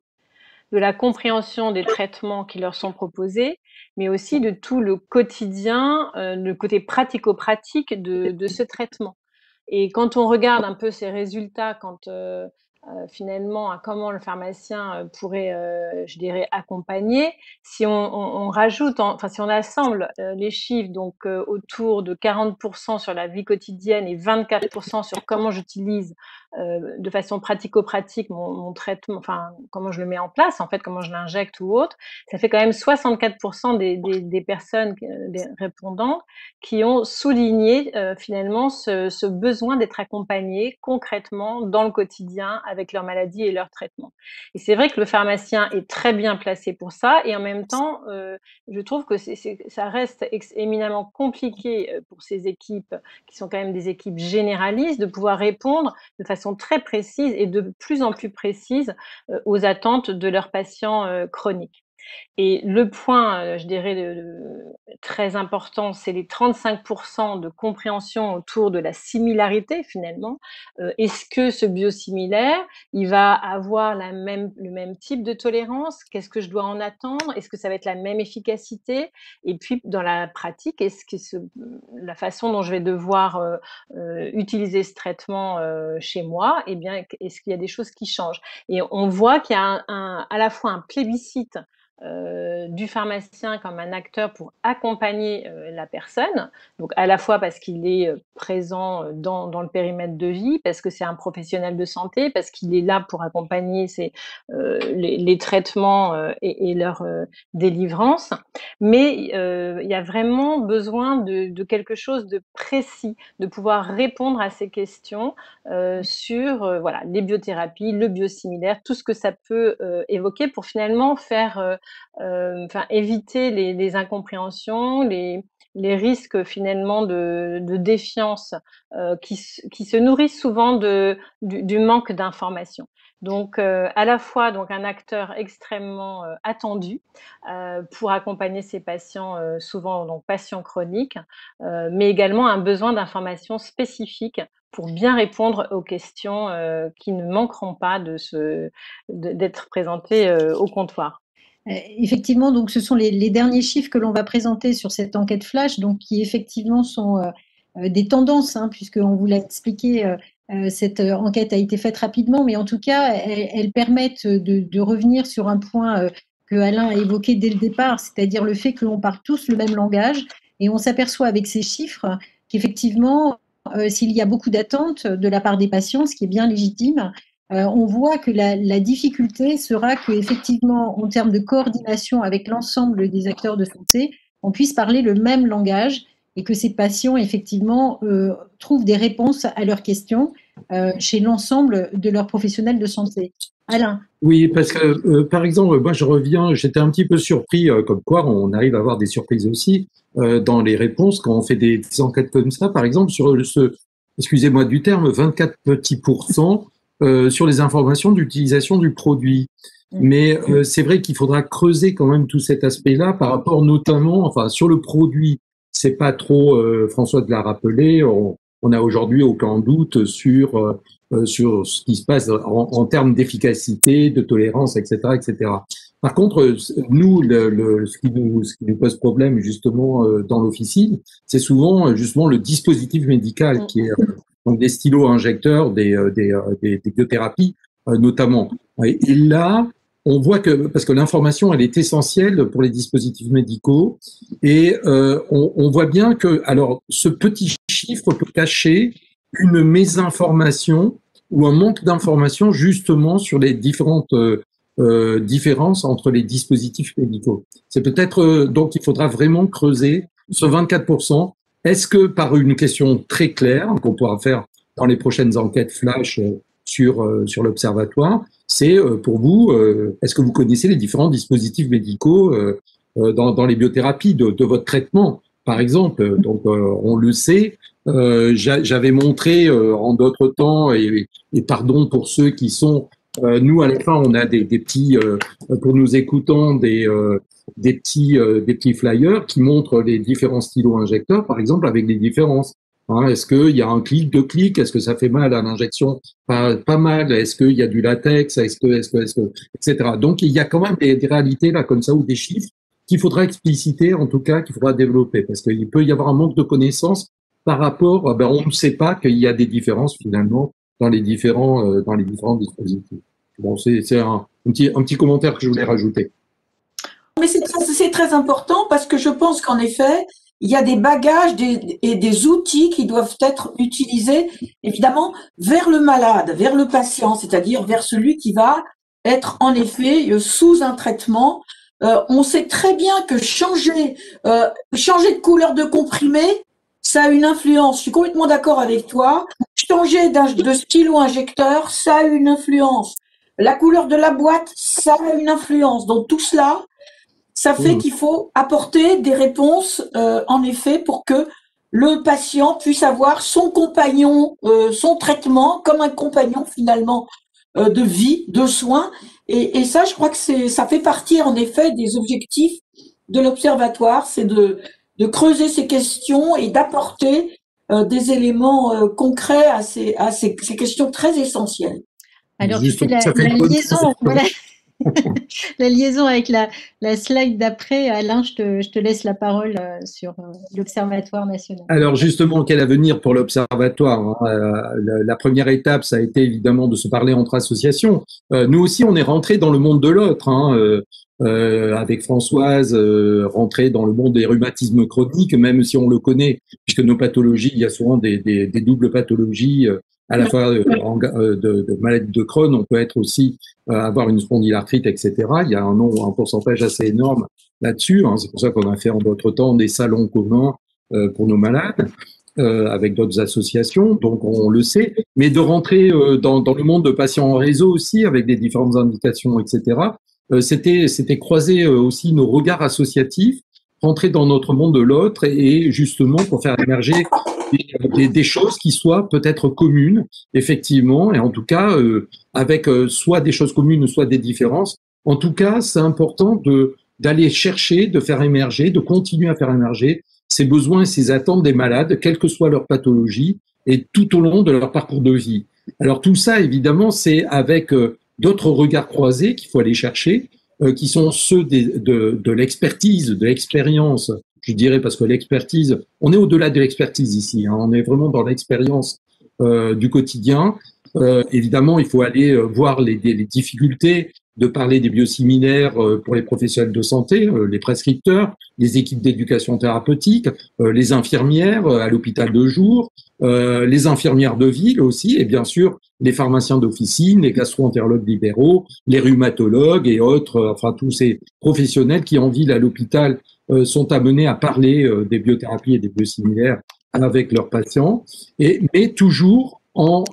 de la compréhension des traitements qui leur sont proposés, mais aussi de tout le quotidien, le côté pratico-pratique de ce traitement. Et quand on regarde un peu ces résultats, quand finalement à comment le pharmacien pourrait, je dirais, accompagner, si on rajoute, enfin si on assemble les chiffres, donc autour de 40% sur la vie quotidienne et 24% sur comment j'utilise de façon pratico-pratique mon traitement, enfin comment je le mets en place, en fait, comment je l'injecte ou autre, ça fait quand même 64% des personnes, des répondants, qui ont souligné finalement ce besoin d'être accompagnés concrètement dans le quotidien avec leur maladie et leur traitement. Et c'est vrai que le pharmacien est très bien placé pour ça, et en même temps, je trouve que ça reste éminemment compliqué pour ces équipes, qui sont quand même des équipes généralistes, de pouvoir répondre de façon très précise et de plus en plus précise aux attentes de leurs patients chroniques. Et le point, je dirais, très important, c'est les 35% de compréhension autour de la similarité finalement. Est-ce que ce biosimilaire, il va avoir le même type de tolérance? Qu'est-ce que je dois en attendre? Est-ce que ça va être la même efficacité? Et puis dans la pratique, est-ce que la façon dont je vais devoir utiliser ce traitement chez moi, eh bien, est-ce qu'il y a des choses qui changent? Et on voit qu'il y a à la fois un plébiscite du pharmacien comme un acteur pour accompagner la personne, donc à la fois parce qu'il est présent dans le périmètre de vie, parce que c'est un professionnel de santé, parce qu'il est là pour accompagner les traitements et leur délivrance, mais il y a vraiment besoin de quelque chose de précis, de pouvoir répondre à ces questions sur voilà, les biothérapies, le biosimilaire, tout ce que ça peut évoquer pour finalement faire éviter les incompréhensions, les risques finalement de défiance qui se nourrissent souvent du manque d'information. Donc à la fois donc un acteur extrêmement attendu pour accompagner ces patients, souvent donc patients chroniques, mais également un besoin d'informations spécifiques pour bien répondre aux questions qui ne manqueront pas d'être présentées au comptoir. Effectivement, donc ce sont les derniers chiffres que l'on va présenter sur cette enquête flash, donc qui effectivement sont des tendances, hein, puisqu'on vous l'a expliqué, cette enquête a été faite rapidement, mais en tout cas, elles permettent de revenir sur un point que Alain a évoqué dès le départ, c'est-à-dire le fait que l'on parle tous le même langage, et on s'aperçoit avec ces chiffres qu'effectivement, s'il y a beaucoup d'attentes de la part des patients, ce qui est bien légitime, on voit que la difficulté sera qu'effectivement, en termes de coordination avec l'ensemble des acteurs de santé, on puisse parler le même langage et que ces patients, effectivement, trouvent des réponses à leurs questions chez l'ensemble de leurs professionnels de santé. Alain. Oui, parce que, par exemple, moi, j'étais un petit peu surpris, comme quoi on arrive à avoir des surprises aussi dans les réponses quand on fait des enquêtes comme ça. Par exemple, sur excusez-moi du terme, 24 petits pourcents sur les informations d'utilisation du produit. Mais c'est vrai qu'il faudra creuser quand même tout cet aspect-là par rapport notamment, enfin, sur le produit, c'est pas trop, François de l'a rappelé, on a aujourd'hui aucun doute sur ce qui se passe en termes d'efficacité, de tolérance, etc., etc. Par contre, nous, ce qui nous pose problème justement dans l'officine, c'est souvent justement le dispositif médical qui est donc des stylos injecteurs, des biothérapies notamment. Et là, on voit que, parce que l'information, elle est essentielle pour les dispositifs médicaux, et on voit bien que, alors, ce petit chiffre peut cacher une mésinformation ou un manque d'information justement sur les différentes différences entre les dispositifs médicaux. C'est peut-être donc il faudra vraiment creuser ce 24% est-ce que par une question très claire qu'on pourra faire dans les prochaines enquêtes flash sur l'Observatoire, c'est pour vous, est-ce que vous connaissez les différents dispositifs médicaux dans les biothérapies de votre traitement, par exemple? Donc, on le sait. J'avais montré en d'autres temps, et pardon pour ceux qui sont, nous à la fin, on a des petits, pour nous écoutants, des petits flyers qui montrent les différents stylos injecteurs, par exemple, avec des différences. Hein, est-ce qu'il y a un clic, deux clics? Est-ce que ça fait mal à l'injection? Pas mal. Est-ce qu'il y a du latex? Etc. Donc, il y a quand même des réalités là comme ça, ou des chiffres qu'il faudra expliciter, en tout cas, qu'il faudra développer, parce qu'il peut y avoir un manque de connaissances par rapport, on ne sait pas qu'il y a des différences finalement dans les différents dispositifs. Bon, c'est un petit commentaire que je voulais rajouter. Mais c'est très important parce que je pense qu'en effet, il y a des bagages et des outils qui doivent être utilisés, évidemment, vers le malade, vers le patient, c'est-à-dire vers celui qui va être en effet sous un traitement. On sait très bien que changer de couleur de comprimé, ça a une influence. Je suis complètement d'accord avec toi. Changer de stylo injecteur, ça a une influence. La couleur de la boîte, ça a une influence. Donc tout cela, ça fait qu'il faut apporter des réponses, en effet, pour que le patient puisse avoir son compagnon, son traitement comme un compagnon finalement de vie, de soins. Et ça, je crois que ça fait partie en effet des objectifs de l'Observatoire, c'est de creuser ces questions et d'apporter des éléments concrets à ces questions très essentielles. Alors, tu fais la liaison, voilà. La liaison avec la slide d'après. Alain, je te laisse la parole sur l'Observatoire national. Alors justement, quel avenir pour l'Observatoire, hein? La première étape, ça a été évidemment de se parler entre associations. Nous aussi, on est rentré dans le monde de l'autre, hein, avec Françoise, rentré dans le monde des rhumatismes chroniques, même si on le connaît, puisque nos pathologies, il y a souvent des doubles pathologies, à la fois de maladie de Crohn, on peut être aussi avoir une spondylarthrite, etc. Il y a un pourcentage assez énorme là-dessus. Hein. C'est pour ça qu'on a fait en d'autres temps des salons communs pour nos malades, avec d'autres associations. Donc on le sait. Mais de rentrer dans le monde de patients en réseau aussi, avec des différentes indications, etc. C'était croiser aussi nos regards associatifs, rentrer dans notre monde de l'autre et justement pour faire émerger des choses qui soient peut-être communes, effectivement, et en tout cas avec soit des choses communes, soit des différences. En tout cas, c'est important d'aller chercher, de faire émerger, de continuer à faire émerger ces besoins et ces attentes des malades, quelle que soit leur pathologie, et tout au long de leur parcours de vie. Alors tout ça, évidemment, c'est avec d'autres regards croisés qu'il faut aller chercher, qui sont ceux de l'expertise, de l'expérience, je dirais, parce que l'expertise, on est au-delà de l'expertise ici, hein, on est vraiment dans l'expérience du quotidien. Évidemment, il faut aller voir les difficultés de parler des biosimilaires pour les professionnels de santé, les prescripteurs, les équipes d'éducation thérapeutique, les infirmières à l'hôpital de jour, les infirmières de ville aussi, et bien sûr les pharmaciens d'officine, les gastro-entérologues libéraux, les rhumatologues et autres, enfin tous ces professionnels qui en ville à l'hôpital sont amenés à parler des biothérapies et des biosimilaires avec leurs patients, mais toujours en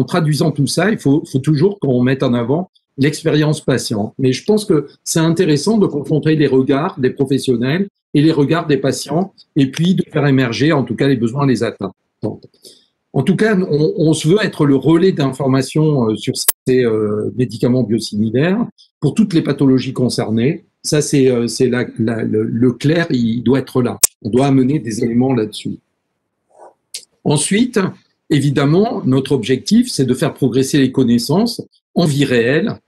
traduisant tout ça, il faut toujours qu'on mette en avant l'expérience patient. Mais je pense que c'est intéressant de confronter les regards des professionnels et les regards des patients, et puis de faire émerger, en tout cas, les besoins, les atteintes. En tout cas, on se veut être le relais d'information sur ces médicaments biosimilaires pour toutes les pathologies concernées. Ça, c'est le clair, il doit être là. On doit amener des éléments là-dessus. Ensuite, évidemment, notre objectif, c'est de faire progresser les connaissances en vie réelle,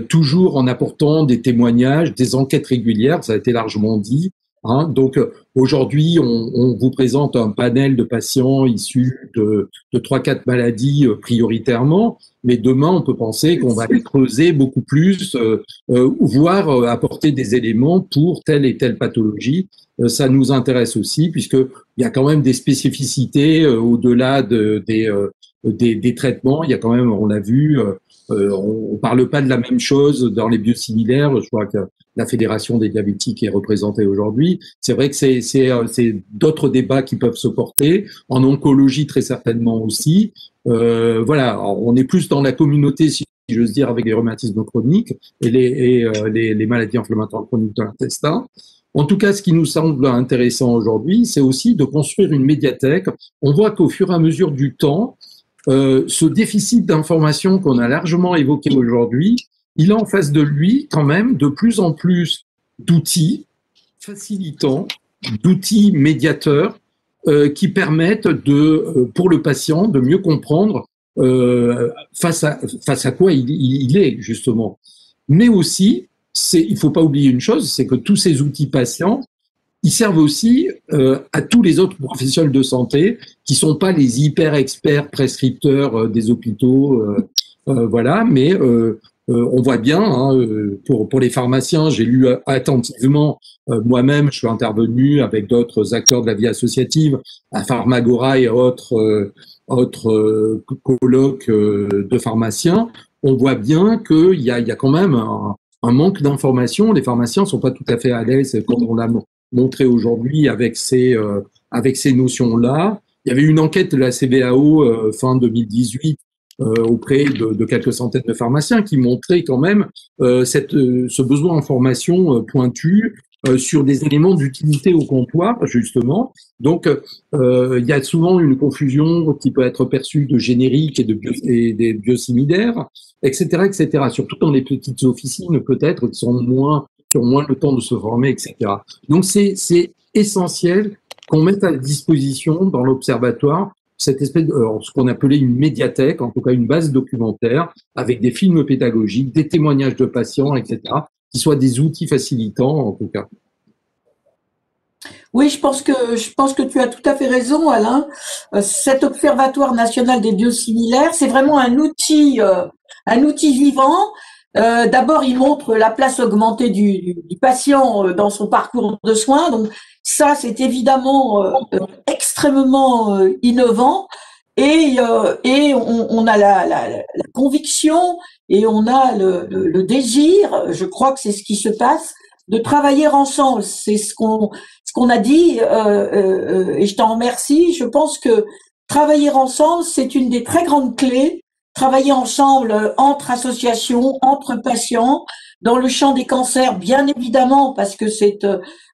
toujours en apportant des témoignages, des enquêtes régulières, ça a été largement dit. Hein. Donc aujourd'hui, on vous présente un panel de patients issus de 3-4 maladies prioritairement, mais demain, on peut penser qu'on va les creuser beaucoup plus, voire apporter des éléments pour telle et telle pathologie. Ça nous intéresse aussi, puisqu'il y a quand même des spécificités au-delà des des traitements. Il y a quand même, on l'a vu, on parle pas de la même chose dans les biosimilaires. Je crois que la Fédération des diabétiques est représentée aujourd'hui. C'est vrai que c'est d'autres débats qui peuvent se porter. En oncologie, très certainement aussi. Voilà, alors, on est plus dans la communauté, si j'ose dire, avec les rhumatismes chroniques et les maladies inflammatoires chroniques de l'intestin. En tout cas, ce qui nous semble intéressant aujourd'hui, c'est aussi de construire une médiathèque. On voit qu'au fur et à mesure du temps, ce déficit d'information qu'on a largement évoqué aujourd'hui, il a en face de lui quand même de plus en plus d'outils facilitants, d'outils médiateurs qui permettent pour le patient de mieux comprendre face à quoi il est justement. Mais aussi, il faut pas oublier une chose, c'est que tous ces outils patients, ils servent aussi à tous les autres professionnels de santé qui sont pas les hyper experts prescripteurs des hôpitaux, voilà. Mais on voit bien, hein, pour les pharmaciens, j'ai lu attentivement. Moi-même, je suis intervenu avec d'autres acteurs de la vie associative, à Pharmagora et autres colloques de pharmaciens. On voit bien qu'il y a quand même un manque d'information. Les pharmaciens sont pas tout à fait à l'aise, comme on l'a montré aujourd'hui, avec ces notions-là. Il y avait une enquête de la CBAO fin 2018 auprès de quelques centaines de pharmaciens qui montrait quand même ce besoin en formation pointue sur des éléments d'utilité au comptoir, justement. Donc, il y a souvent une confusion qui peut être perçue de générique et des biosimilaires, etc., etc. Surtout dans les petites officines, peut-être, qui ont moins le temps de se former, etc. Donc, c'est essentiel qu'on mette à disposition dans l'observatoire cette espèce de, ce qu'on appelait une médiathèque, en tout cas une base documentaire, avec des films pédagogiques, des témoignages de patients, etc., qui soient des outils facilitants, en tout cas. Oui, je pense que tu as tout à fait raison, Alain. Cet Observatoire national des biosimilaires, c'est vraiment un outil vivant. D'abord, il montre la place augmentée du patient dans son parcours de soins. Donc, ça, c'est évidemment extrêmement innovant. Et on a la conviction et on a le désir, je crois que c'est ce qui se passe, de travailler ensemble. C'est ce qu'on a dit, et je t'en remercie. Je pense que travailler ensemble, c'est une des très grandes clés. Travailler ensemble entre associations, entre patients, dans le champ des cancers, bien évidemment, parce que c'est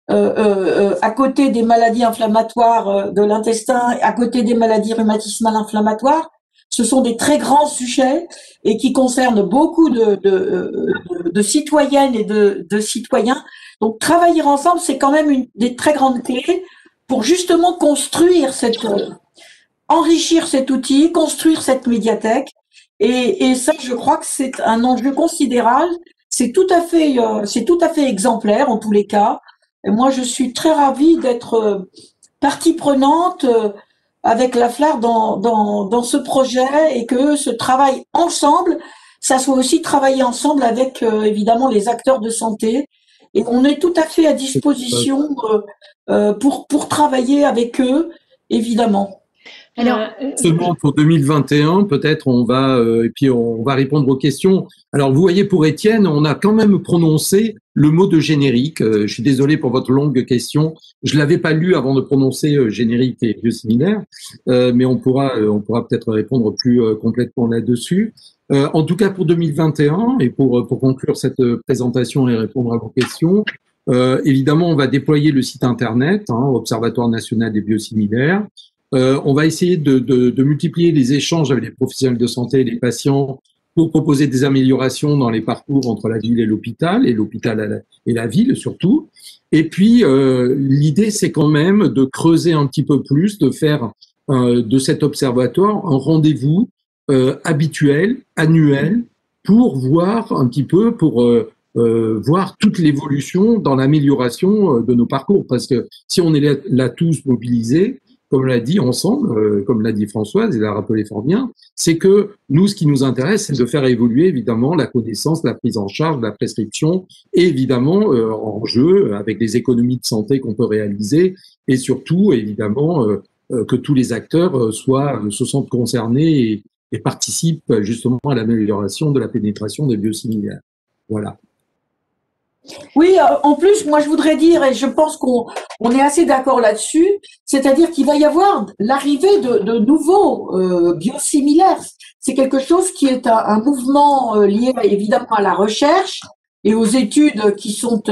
à côté des maladies inflammatoires de l'intestin, à côté des maladies rhumatismales inflammatoires, ce sont des très grands sujets et qui concernent beaucoup de citoyennes et de citoyens. Donc, travailler ensemble, c'est quand même une des très grandes clés pour justement construire enrichir cet outil, construire cette médiathèque. Et ça, je crois que c'est un enjeu considérable. C'est tout à fait exemplaire en tous les cas. Et moi, je suis très ravie d'être partie prenante avec la FLAR dans ce projet et que ce travail ensemble, ça soit aussi travailler ensemble avec évidemment les acteurs de santé. Et on est tout à fait à disposition pour travailler avec eux, évidemment. Alors, seulement pour 2021, peut-être et puis on va répondre aux questions. Alors, vous voyez, pour Étienne, on a quand même prononcé le mot de générique. Je suis désolé pour votre longue question. Je l'avais pas lu avant de prononcer générique et biosimilaire, mais on pourra peut-être répondre plus complètement là-dessus. En tout cas, pour 2021, et pour conclure cette présentation et répondre à vos questions, évidemment, on va déployer le site internet, Observatoire national des biosimilaires. On va essayer de multiplier les échanges avec les professionnels de santé et les patients pour proposer des améliorations dans les parcours entre la ville et l'hôpital et la ville surtout. Et puis, l'idée, c'est quand même de creuser un petit peu plus, de faire de cet observatoire un rendez-vous habituel, annuel, pour voir un petit peu, voir toute l'évolution dans l'amélioration de nos parcours. Parce que si on est là tous mobilisés, comme l'a dit ensemble, comme l'a dit Françoise, et l'a rappelé fort bien, c'est que nous, ce qui nous intéresse, c'est de faire évoluer évidemment la connaissance, la prise en charge, la prescription, et évidemment en jeu avec les économies de santé qu'on peut réaliser, et surtout évidemment que tous les acteurs se sentent concernés et participent justement à l'amélioration de la pénétration des biosimilaires. Voilà. Oui, en plus, moi je voudrais dire, et je pense qu'on est assez d'accord là-dessus, c'est-à-dire qu'il va y avoir l'arrivée de nouveaux biosimilaires. C'est quelque chose qui est un mouvement lié évidemment à la recherche et aux études qui sont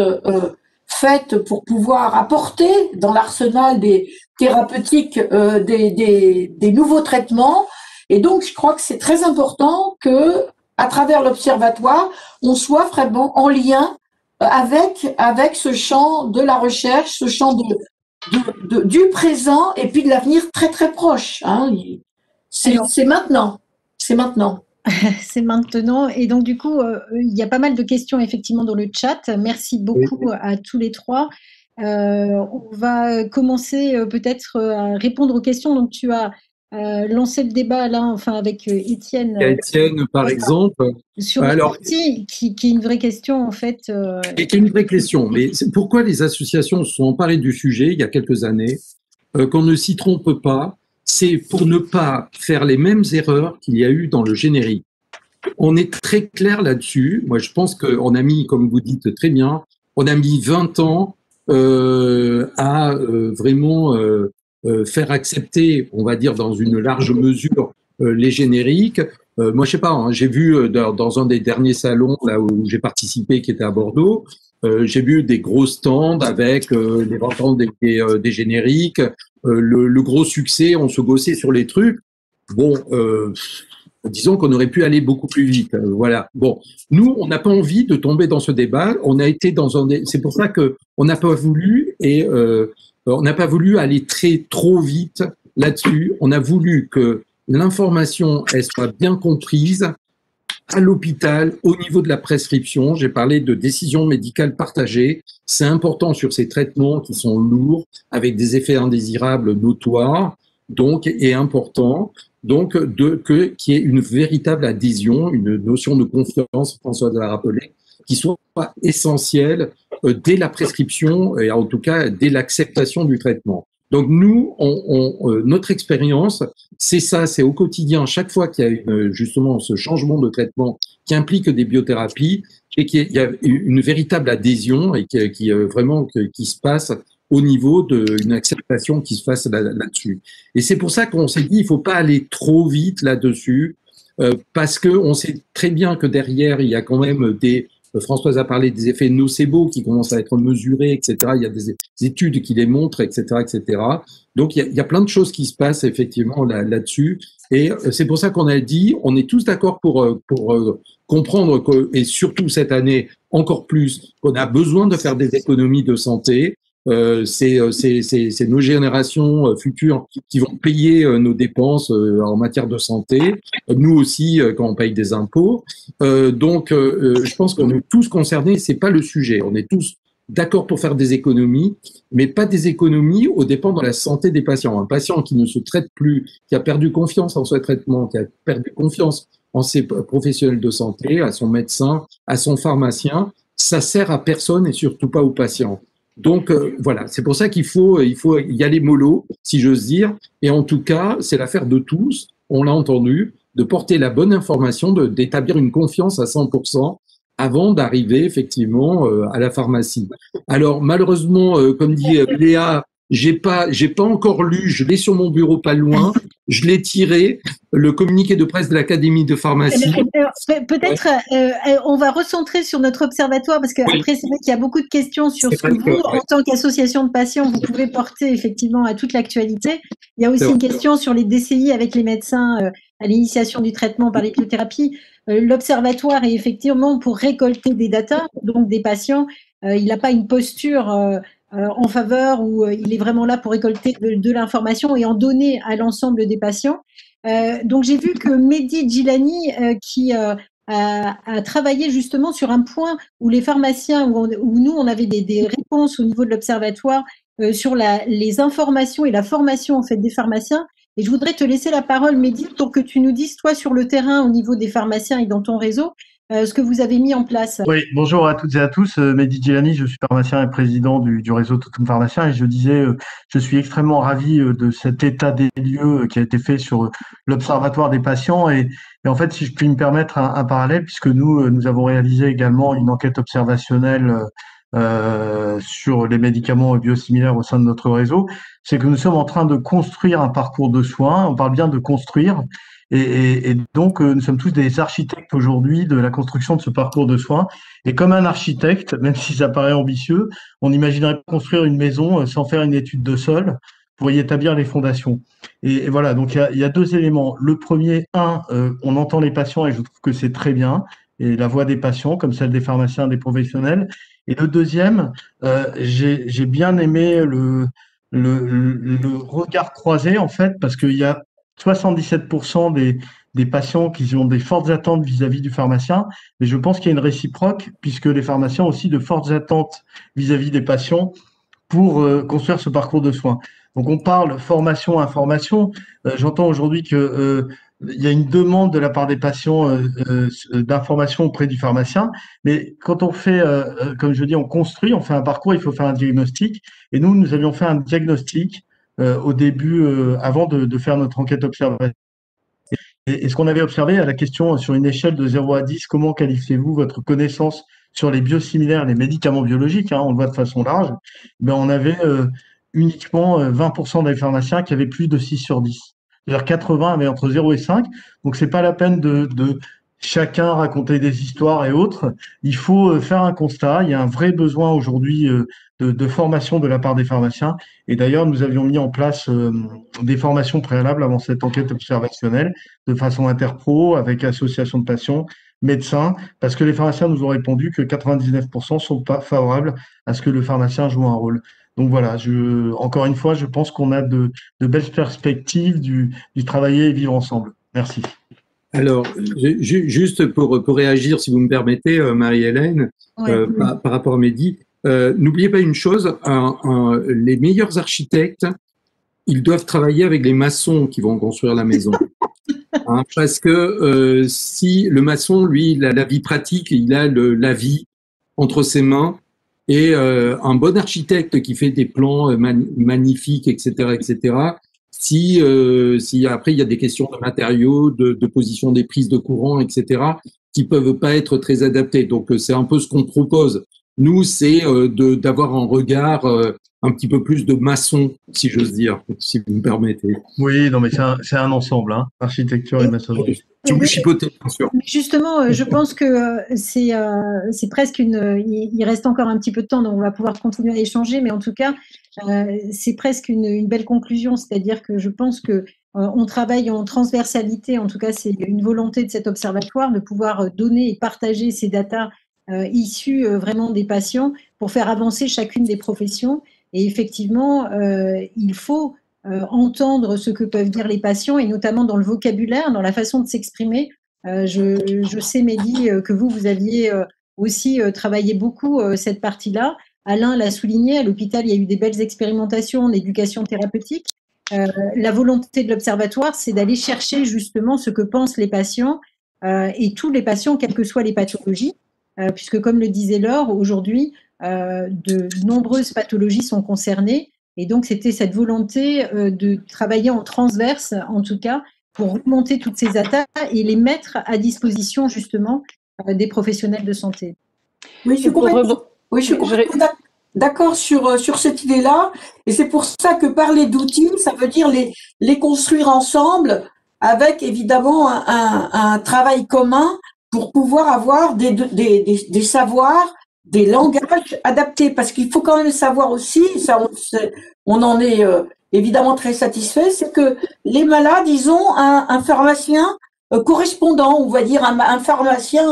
faites pour pouvoir apporter dans l'arsenal des thérapeutiques des nouveaux traitements. Et donc, je crois que c'est très important que, à travers l'observatoire, on soit vraiment en lien avec ce champ de la recherche, ce champ du présent et puis de l'avenir très très proche. Hein. C'est maintenant. C'est maintenant. C'est maintenant. Et donc, du coup, il y a pas mal de questions effectivement dans le chat. Merci beaucoup à tous les trois. On va commencer peut-être à répondre aux questions. Donc, tu as lancé le débat là, enfin avec Étienne. Étienne, par exemple. Sur qui est une vraie question en fait. Et qui est une vraie question. Mais pourquoi les associations se sont emparées du sujet il y a quelques années, qu'on ne s'y trompe pas, c'est pour ne pas faire les mêmes erreurs qu'il y a eu dans le générique. On est très clair là-dessus. Moi, je pense qu'on a mis, comme vous dites très bien, on a mis 20 ans à vraiment faire accepter, on va dire dans une large mesure, les génériques. Moi, je sais pas, hein, j'ai vu dans un des derniers salons là où j'ai participé, qui était à Bordeaux, j'ai vu des gros stands avec les ventes des génériques, le gros succès, on se gossait sur les trucs. Bon, disons qu'on aurait pu aller beaucoup plus vite. Voilà. Bon, nous, on n'a pas envie de tomber dans ce débat. On a été dans c'est pour ça que on n'a pas voulu on n'a pas voulu aller trop vite là-dessus. On a voulu que l'information elle soit bien comprise à l'hôpital, au niveau de la prescription. J'ai parlé de décision médicale partagée. C'est important sur ces traitements qui sont lourds, avec des effets indésirables notoires, donc, et important. Donc, qu'il y ait une véritable adhésion, une notion de confiance, François l'a rappelé, qui soit essentielle dès la prescription et en tout cas dès l'acceptation du traitement. Donc nous, notre expérience, c'est ça, c'est au quotidien, chaque fois qu'il y a justement ce changement de traitement qui implique des biothérapies et qu'il y a une véritable adhésion et qui se passe au niveau d'une acceptation qui se fasse là-dessus. Et c'est pour ça qu'on s'est dit, il faut pas aller trop vite là-dessus, parce que on sait très bien que derrière, il y a quand même Françoise a parlé des effets nocebo qui commencent à être mesurés, etc. Il y a des études qui les montrent, etc., etc. Donc, il y a plein de choses qui se passent effectivement là-dessus. Et c'est pour ça qu'on a dit, on est tous d'accord pour comprendre et surtout cette année encore plus, qu'on a besoin de faire des économies de santé. C'est nos générations futures qui vont payer nos dépenses en matière de santé, nous aussi quand on paye des impôts. Donc, je pense qu'on est tous concernés. C'est pas le sujet. On est tous d'accord pour faire des économies, mais pas des économies aux dépens de la santé des patients. Un patient qui ne se traite plus, qui a perdu confiance en son traitement, qui a perdu confiance en ses professionnels de santé, à son médecin, à son pharmacien, ça sert à personne et surtout pas aux patients. Donc voilà, c'est pour ça qu'il faut y aller mollo, si j'ose dire. Et en tout cas, c'est l'affaire de tous, on l'a entendu, de porter la bonne information, d'établir une confiance à 100% avant d'arriver effectivement à la pharmacie. Alors malheureusement, comme dit Léa, j'ai pas encore lu, je l'ai sur mon bureau pas loin, je l'ai tiré, le communiqué de presse de l'Académie de pharmacie. Peut-être on va recentrer sur notre observatoire parce qu'après, c'est vrai qu'il y a beaucoup de questions sur ce que vous, en tant qu'association de patients, vous pouvez porter effectivement à toute l'actualité. Il y a aussi une question sur les DCI avec les médecins à l'initiation du traitement par les biothérapies. L'observatoire est effectivement pour récolter des datas, donc des patients. Il n'a pas une posture en faveur où il est vraiment là pour récolter de l'information et en donner à l'ensemble des patients. Donc j'ai vu que Mehdi Djilani qui a travaillé justement sur un point où les pharmaciens, où nous on avait des réponses au niveau de l'observatoire sur les informations et la formation en fait des pharmaciens. Et je voudrais te laisser la parole, Mehdi, pour que tu nous dises toi sur le terrain au niveau des pharmaciens et dans ton réseau, ce que vous avez mis en place. Oui, bonjour à toutes et à tous. Mehdi Djilani, je suis pharmacien et président du réseau Totem Pharmacien, et je disais, je suis extrêmement ravi de cet état des lieux qui a été fait sur l'observatoire des patients, et en fait, si je puis me permettre un parallèle, puisque nous avons réalisé également une enquête observationnelle sur les médicaments biosimilaires au sein de notre réseau, c'est que nous sommes en train de construire un parcours de soins. On parle bien de construire. Et donc, nous sommes tous des architectes aujourd'hui de la construction de ce parcours de soins. Et comme un architecte, même si ça paraît ambitieux, on imaginerait construire une maison sans faire une étude de sol pour y établir les fondations. Et voilà, donc il y a deux éléments. Le premier, on entend les patients et je trouve que c'est très bien, et la voix des patients, comme celle des pharmaciens, des professionnels. Et le deuxième, j'ai bien aimé le regard croisé, en fait, parce qu'il y a 77% des patients qui ont des fortes attentes vis-à-vis du pharmacien, mais je pense qu'il y a une réciproque, puisque les pharmaciens ont aussi de fortes attentes vis-à-vis des patients pour construire ce parcours de soins. Donc on parle formation, information. J'entends aujourd'hui que il y a une demande de la part des patients d'information auprès du pharmacien, mais quand on fait, comme je dis, on construit, on fait un parcours, il faut faire un diagnostic. Et nous avions fait un diagnostic au début, avant de faire notre enquête observatoire. Et ce qu'on avait observé à la question sur une échelle de 0 à 10, comment qualifiez-vous votre connaissance sur les biosimilaires, les médicaments biologiques, on le voit de façon large, ben on avait uniquement 20% des pharmaciens qui avaient plus de 6 sur 10. C'est-à-dire 80 avaient entre 0 et 5. Donc c'est pas la peine de chacun raconter des histoires et autres. Il faut faire un constat. Il y a un vrai besoin aujourd'hui de formation de la part des pharmaciens. Et d'ailleurs, nous avions mis en place des formations préalables avant cette enquête observationnelle, de façon interpro, avec associations de patients, médecins, parce que les pharmaciens nous ont répondu que 99% sont pas favorables à ce que le pharmacien joue un rôle. Donc voilà, encore une fois, je pense qu'on a de belles perspectives du travailler et vivre ensemble. Merci. Alors, juste pour réagir, si vous me permettez, Marie-Hélène, Ouais. par rapport à Mehdi, n'oubliez pas une chose, les meilleurs architectes, ils doivent travailler avec les maçons qui vont construire la maison. Parce que si le maçon, lui, il a la vie pratique, il a la vie entre ses mains, et un bon architecte qui fait des plans magnifiques, etc., si après il y a des questions de matériaux, de position des prises de courant, etc., qui peuvent pas être très adaptées. Donc c'est un peu ce qu'on propose. Nous, c'est d'avoir un regard un petit peu plus de maçon, si j'ose dire, si vous me permettez. Oui, non, mais c'est un ensemble, architecture et maçonnerie. Je vous chipote, bien sûr. Justement, je pense que c'est presque il reste encore un petit peu de temps, donc on va pouvoir continuer à échanger, mais en tout cas, c'est presque une belle conclusion, c'est-à-dire que je pense que on travaille en transversalité, en tout cas, c'est une volonté de cet observatoire de pouvoir donner et partager ces datas issus vraiment des patients pour faire avancer chacune des professions. Et effectivement, il faut entendre ce que peuvent dire les patients, et notamment dans le vocabulaire, dans la façon de s'exprimer. Je sais, Mehdi, que vous aviez aussi travaillé beaucoup cette partie-là. Alain l'a souligné, à l'hôpital, il y a eu des belles expérimentations en éducation thérapeutique. La volonté de l'observatoire, c'est d'aller chercher justement ce que pensent les patients et tous les patients, quelles que soient les pathologies, puisque comme le disait Laure, aujourd'hui, de nombreuses pathologies sont concernées. Et donc, c'était cette volonté de travailler en transverse, en tout cas, pour remonter toutes ces attaques et les mettre à disposition, justement, des professionnels de santé. Oui, je suis complètement d'accord sur cette idée-là. Et c'est pour ça que parler d'outils, ça veut dire les construire ensemble avec, évidemment, un travail commun pour pouvoir avoir des savoirs, des langages adaptés, parce qu'il faut quand même savoir aussi, ça on en est évidemment très satisfait, c'est que les malades, ils ont un pharmacien correspondant, on va dire un pharmacien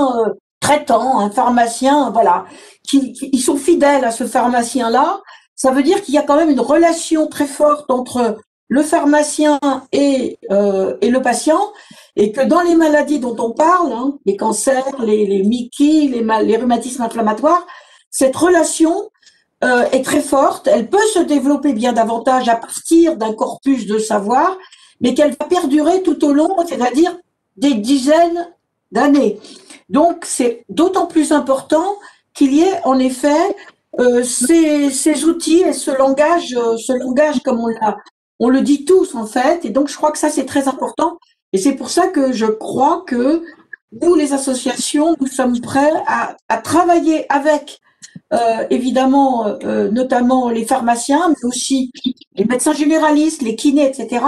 traitant, un pharmacien, voilà, ils sont fidèles à ce pharmacien-là. Ça veut dire qu'il y a quand même une relation très forte entre le pharmacien et le patient, et que dans les maladies dont on parle, les cancers, les MICI, les rhumatismes inflammatoires, cette relation est très forte. Elle peut se développer bien davantage à partir d'un corpus de savoir, mais qu'elle va perdurer tout au long, c'est-à-dire des dizaines d'années. Donc, c'est d'autant plus important qu'il y ait en effet ces outils et ce langage comme on le dit tous en fait. Et donc, je crois que ça, c'est très important. Et c'est pour ça que je crois que nous, les associations, nous sommes prêts à travailler avec, évidemment, notamment les pharmaciens, mais aussi les médecins généralistes, les kinés, etc.,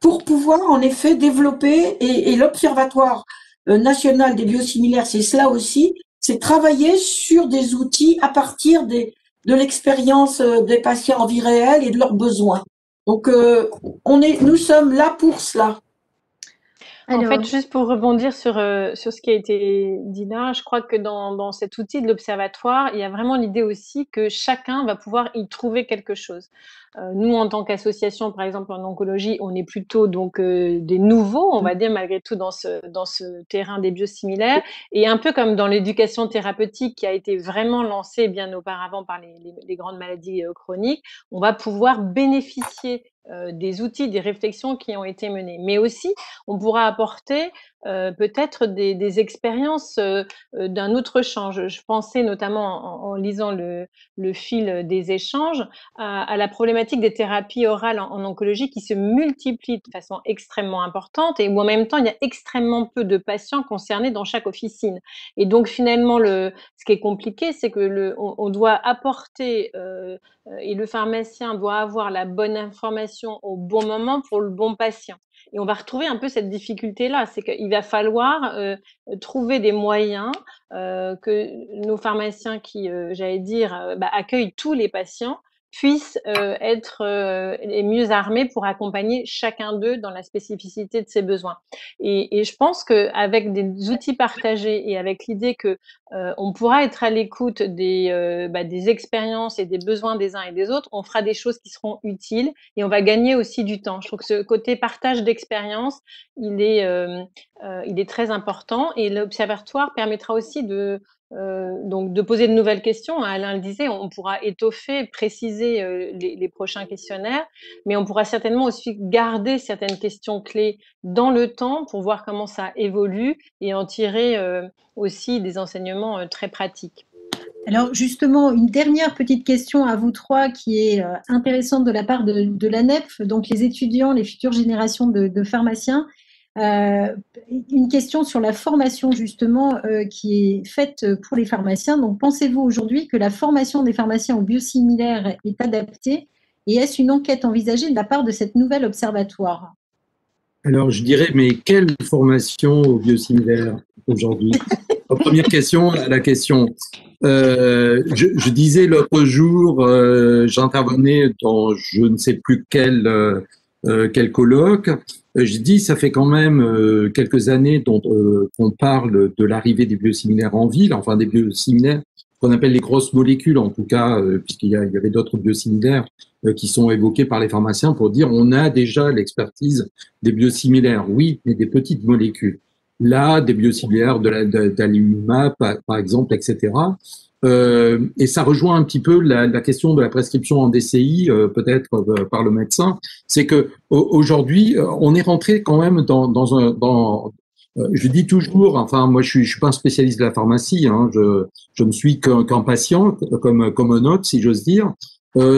pour pouvoir en effet développer, et l'Observatoire national des biosimilaires, c'est cela aussi, c'est travailler sur des outils à partir de l'expérience des patients en vie réelle et de leurs besoins. Donc, nous sommes là pour cela. En fait, juste pour rebondir sur ce qui a été dit là, je crois que dans cet outil de l'observatoire, il y a vraiment l'idée aussi que chacun va pouvoir y trouver quelque chose. Nous, en tant qu'association, par exemple en oncologie, on est plutôt donc des nouveaux, on va dire malgré tout dans ce terrain des biosimilaires, et un peu comme dans l'éducation thérapeutique qui a été vraiment lancée bien auparavant par les grandes maladies chroniques, on va pouvoir bénéficier des outils, des réflexions qui ont été menées. Mais aussi, on pourra apporter peut-être des expériences d'un autre champ. Je pensais notamment en lisant le fil des échanges à la problématique des thérapies orales en oncologie qui se multiplient de façon extrêmement importante et où en même temps, il y a extrêmement peu de patients concernés dans chaque officine. Et donc finalement, ce qui est compliqué, c'est que on doit apporter et le pharmacien doit avoir la bonne information au bon moment pour le bon patient. Et on va retrouver un peu cette difficulté-là, c'est qu'il va falloir trouver des moyens que nos pharmaciens qui, j'allais dire, accueillent tous les patients puissent être les mieux armés pour accompagner chacun d'eux dans la spécificité de ses besoins. Et je pense qu'avec des outils partagés et avec l'idée que on pourra être à l'écoute des expériences et des besoins des uns et des autres, on fera des choses qui seront utiles et on va gagner aussi du temps. Je trouve que ce côté partage d'expérience, il est très important et l'observatoire permettra aussi donc de poser de nouvelles questions. Alain le disait, on pourra étoffer, préciser les prochains questionnaires, mais on pourra certainement aussi garder certaines questions clés dans le temps pour voir comment ça évolue et en tirer aussi des enseignements très pratiques. Alors justement, une dernière petite question à vous trois qui est intéressante de la part de l'ANEPH, donc les étudiants, les futures générations de pharmaciens. Une question sur la formation justement qui est faite pour les pharmaciens. Donc pensez-vous aujourd'hui que la formation des pharmaciens aux biosimilaires est adaptée et est-ce une enquête envisagée de la part de cette nouvelle observatoire? Alors je dirais, mais quelle formation aux biosimilaires aujourd'hui? Première question, la question. Je disais l'autre jour, j'intervenais dans je ne sais plus quel colloque. Je dis, ça fait quand même quelques années qu'on parle de l'arrivée des biosimilaires en ville, enfin des biosimilaires qu'on appelle les grosses molécules, en tout cas, puisqu'il y avait d'autres biosimilaires qui sont évoqués par les pharmaciens pour dire on a déjà l'expertise des biosimilaires. Oui, mais des petites molécules. Là, des biosimilaires d'Alimumab, par exemple, etc. Et ça rejoint un petit peu la question de la prescription en DCI, peut-être par le médecin. C'est que aujourd'hui, on est rentré quand même je dis toujours, enfin moi je suis pas un spécialiste de la pharmacie, hein, je ne suis qu'un patient, comme un autre, si j'ose dire. Moi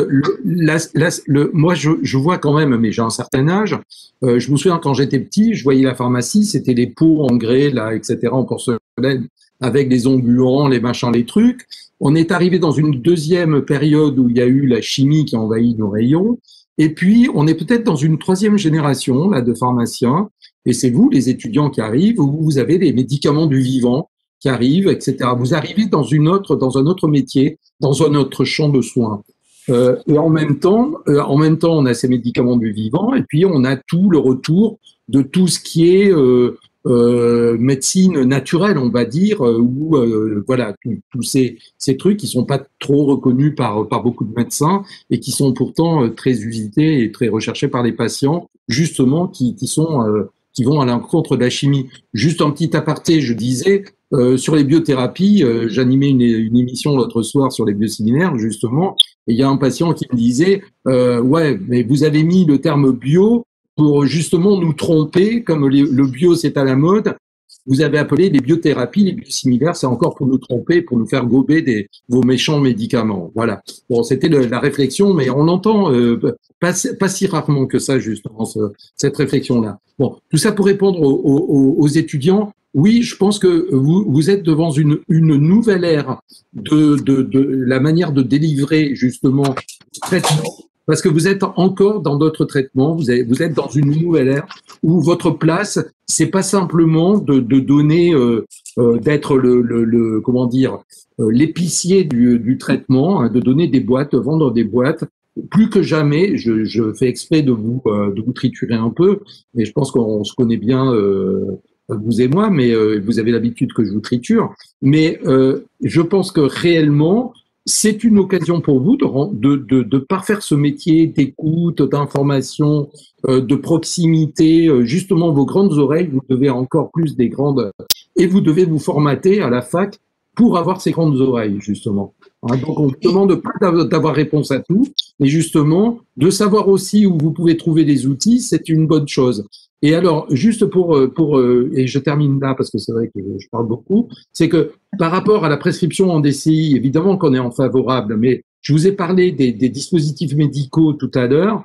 je vois quand même, mais j'ai un certain âge. Je me souviens quand j'étais petit, je voyais la pharmacie, c'était les pots en grès là, etc. en porcelaine, avec les onguents, les machins, les trucs. On est arrivé dans une deuxième période où il y a eu la chimie qui a envahi nos rayons. Et puis, on est peut-être dans une troisième génération là de pharmaciens. Et c'est vous, les étudiants qui arrivent, où vous avez les médicaments du vivant qui arrivent, etc. Vous arrivez dans un autre métier, dans un autre champ de soins. Et en même temps, on a ces médicaments du vivant, et puis on a tout le retour de tout ce qui est médecine naturelle, on va dire, ou voilà, tous ces trucs qui sont pas trop reconnus par beaucoup de médecins et qui sont pourtant très usités et très recherchés par les patients, justement, qui vont à l'encontre de la chimie. Juste un petit aparté, je disais, sur les biothérapies, j'animais une émission l'autre soir sur les biosimilaires, justement, et il y a un patient qui me disait ouais, mais vous avez mis le terme bio pour justement nous tromper, comme le bio c'est à la mode, vous avez appelé les biothérapies, les biosimilaires, c'est encore pour nous tromper, pour nous faire gober vos méchants médicaments. Voilà. Bon, c'était la réflexion, mais on l'entend pas si rarement que ça, justement, cette réflexion-là. Bon, tout ça pour répondre aux étudiants. Oui, je pense que vous êtes devant une nouvelle ère de la manière de délivrer, justement, traitement. Parce que vous êtes encore dans d'autres traitements, vous êtes dans une nouvelle ère où votre place, c'est pas simplement de donner, d'être comment dire, l'épicier du traitement, hein, de donner des boîtes, de vendre des boîtes. Plus que jamais, je fais exprès de vous triturer un peu, mais je pense qu'on se connaît bien, vous et moi, mais vous avez l'habitude que je vous triture. Mais je pense que réellement, c'est une occasion pour vous de parfaire ce métier d'écoute, d'information, de proximité. Justement, vos grandes oreilles, vous devez encore plus des grandes, et vous devez vous formater à la fac pour avoir ces grandes oreilles, justement. Hein, donc, on ne demande pas d'avoir réponse à tout, mais justement, de savoir aussi où vous pouvez trouver des outils, c'est une bonne chose. Et alors, juste et je termine là parce que c'est vrai que je parle beaucoup, c'est que par rapport à la prescription en DCI, évidemment qu'on est en favorable, mais je vous ai parlé des dispositifs médicaux tout à l'heure.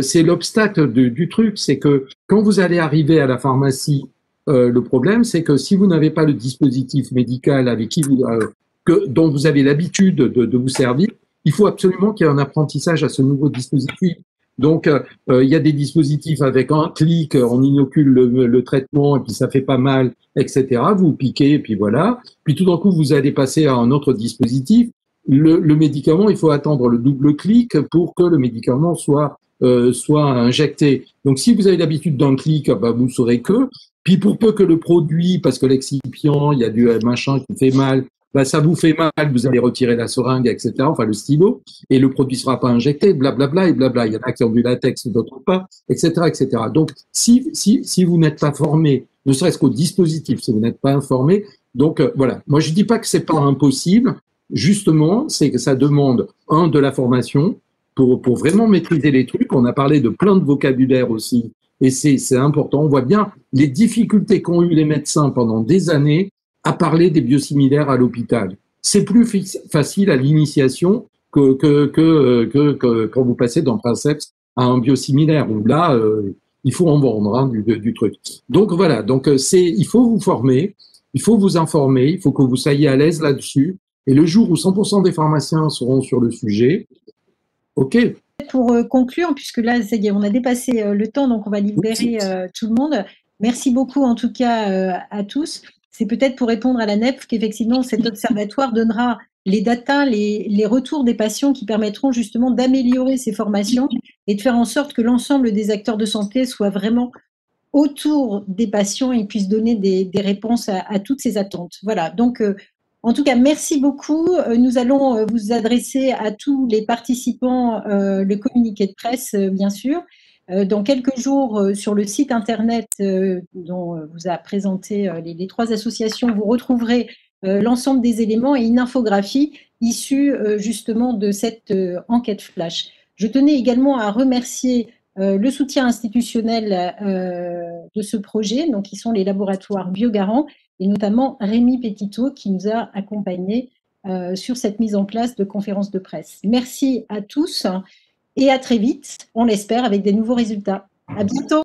C'est l'obstacle du truc, c'est que quand vous allez arriver à la pharmacie, le problème, c'est que si vous n'avez pas le dispositif médical avec qui dont vous avez l'habitude de vous servir, il faut absolument qu'il y ait un apprentissage à ce nouveau dispositif. Donc, il y a des dispositifs avec un clic, on inocule le traitement et puis ça fait pas mal, etc. Vous piquez et puis voilà. Puis tout d'un coup, vous allez passer à un autre dispositif. Le médicament, il faut attendre le double clic pour que le médicament soit injecté. Donc, si vous avez l'habitude d'un clic, bah, vous saurez que. Puis pour peu que le produit, parce que l'excipient, il y a du machin qui fait mal, bah, ça vous fait mal, vous allez retirer la seringue, etc., enfin le stylo, et le produit sera pas injecté, blablabla, et blabla. Il y en a qui ont du latex, d'autres pas, etc., etc. Donc, si vous n'êtes pas formé, ne serait-ce qu'au dispositif, si vous n'êtes pas informé, donc voilà. Moi, je dis pas que c'est pas impossible, justement, c'est que ça demande, de la formation, pour vraiment maîtriser les trucs. On a parlé de plein de vocabulaire aussi, et c'est important. On voit bien les difficultés qu'ont eu les médecins pendant des années à parler des biosimilaires à l'hôpital. C'est plus facile à l'initiation que quand vous passez d'un princeps à un biosimilaire, où là, il faut en vendre hein, du truc. Donc voilà, donc il faut vous former, il faut vous informer, il faut que vous soyez à l'aise là-dessus. Et le jour où 100% des pharmaciens seront sur le sujet, ok. Pour conclure, puisque là, ça y est, on a dépassé le temps, donc on va libérer tout le monde. Merci beaucoup en tout cas à tous. C'est peut-être pour répondre à la NEP qu'effectivement cet observatoire donnera les datas, les retours des patients qui permettront justement d'améliorer ces formations et de faire en sorte que l'ensemble des acteurs de santé soient vraiment autour des patients et puissent donner des réponses à toutes ces attentes. Voilà, donc en tout cas, merci beaucoup. Nous allons vous adresser à tous les participants le communiqué de presse, bien sûr. Dans quelques jours, sur le site internet dont vous a présenté les trois associations, vous retrouverez l'ensemble des éléments et une infographie issue justement de cette enquête flash. Je tenais également à remercier le soutien institutionnel de ce projet, donc qui sont les laboratoires Biogarant, et notamment Rémi Petitot qui nous a accompagnés sur cette mise en place de conférences de presse. Merci à tous et à très vite, on l'espère, avec des nouveaux résultats. À bientôt.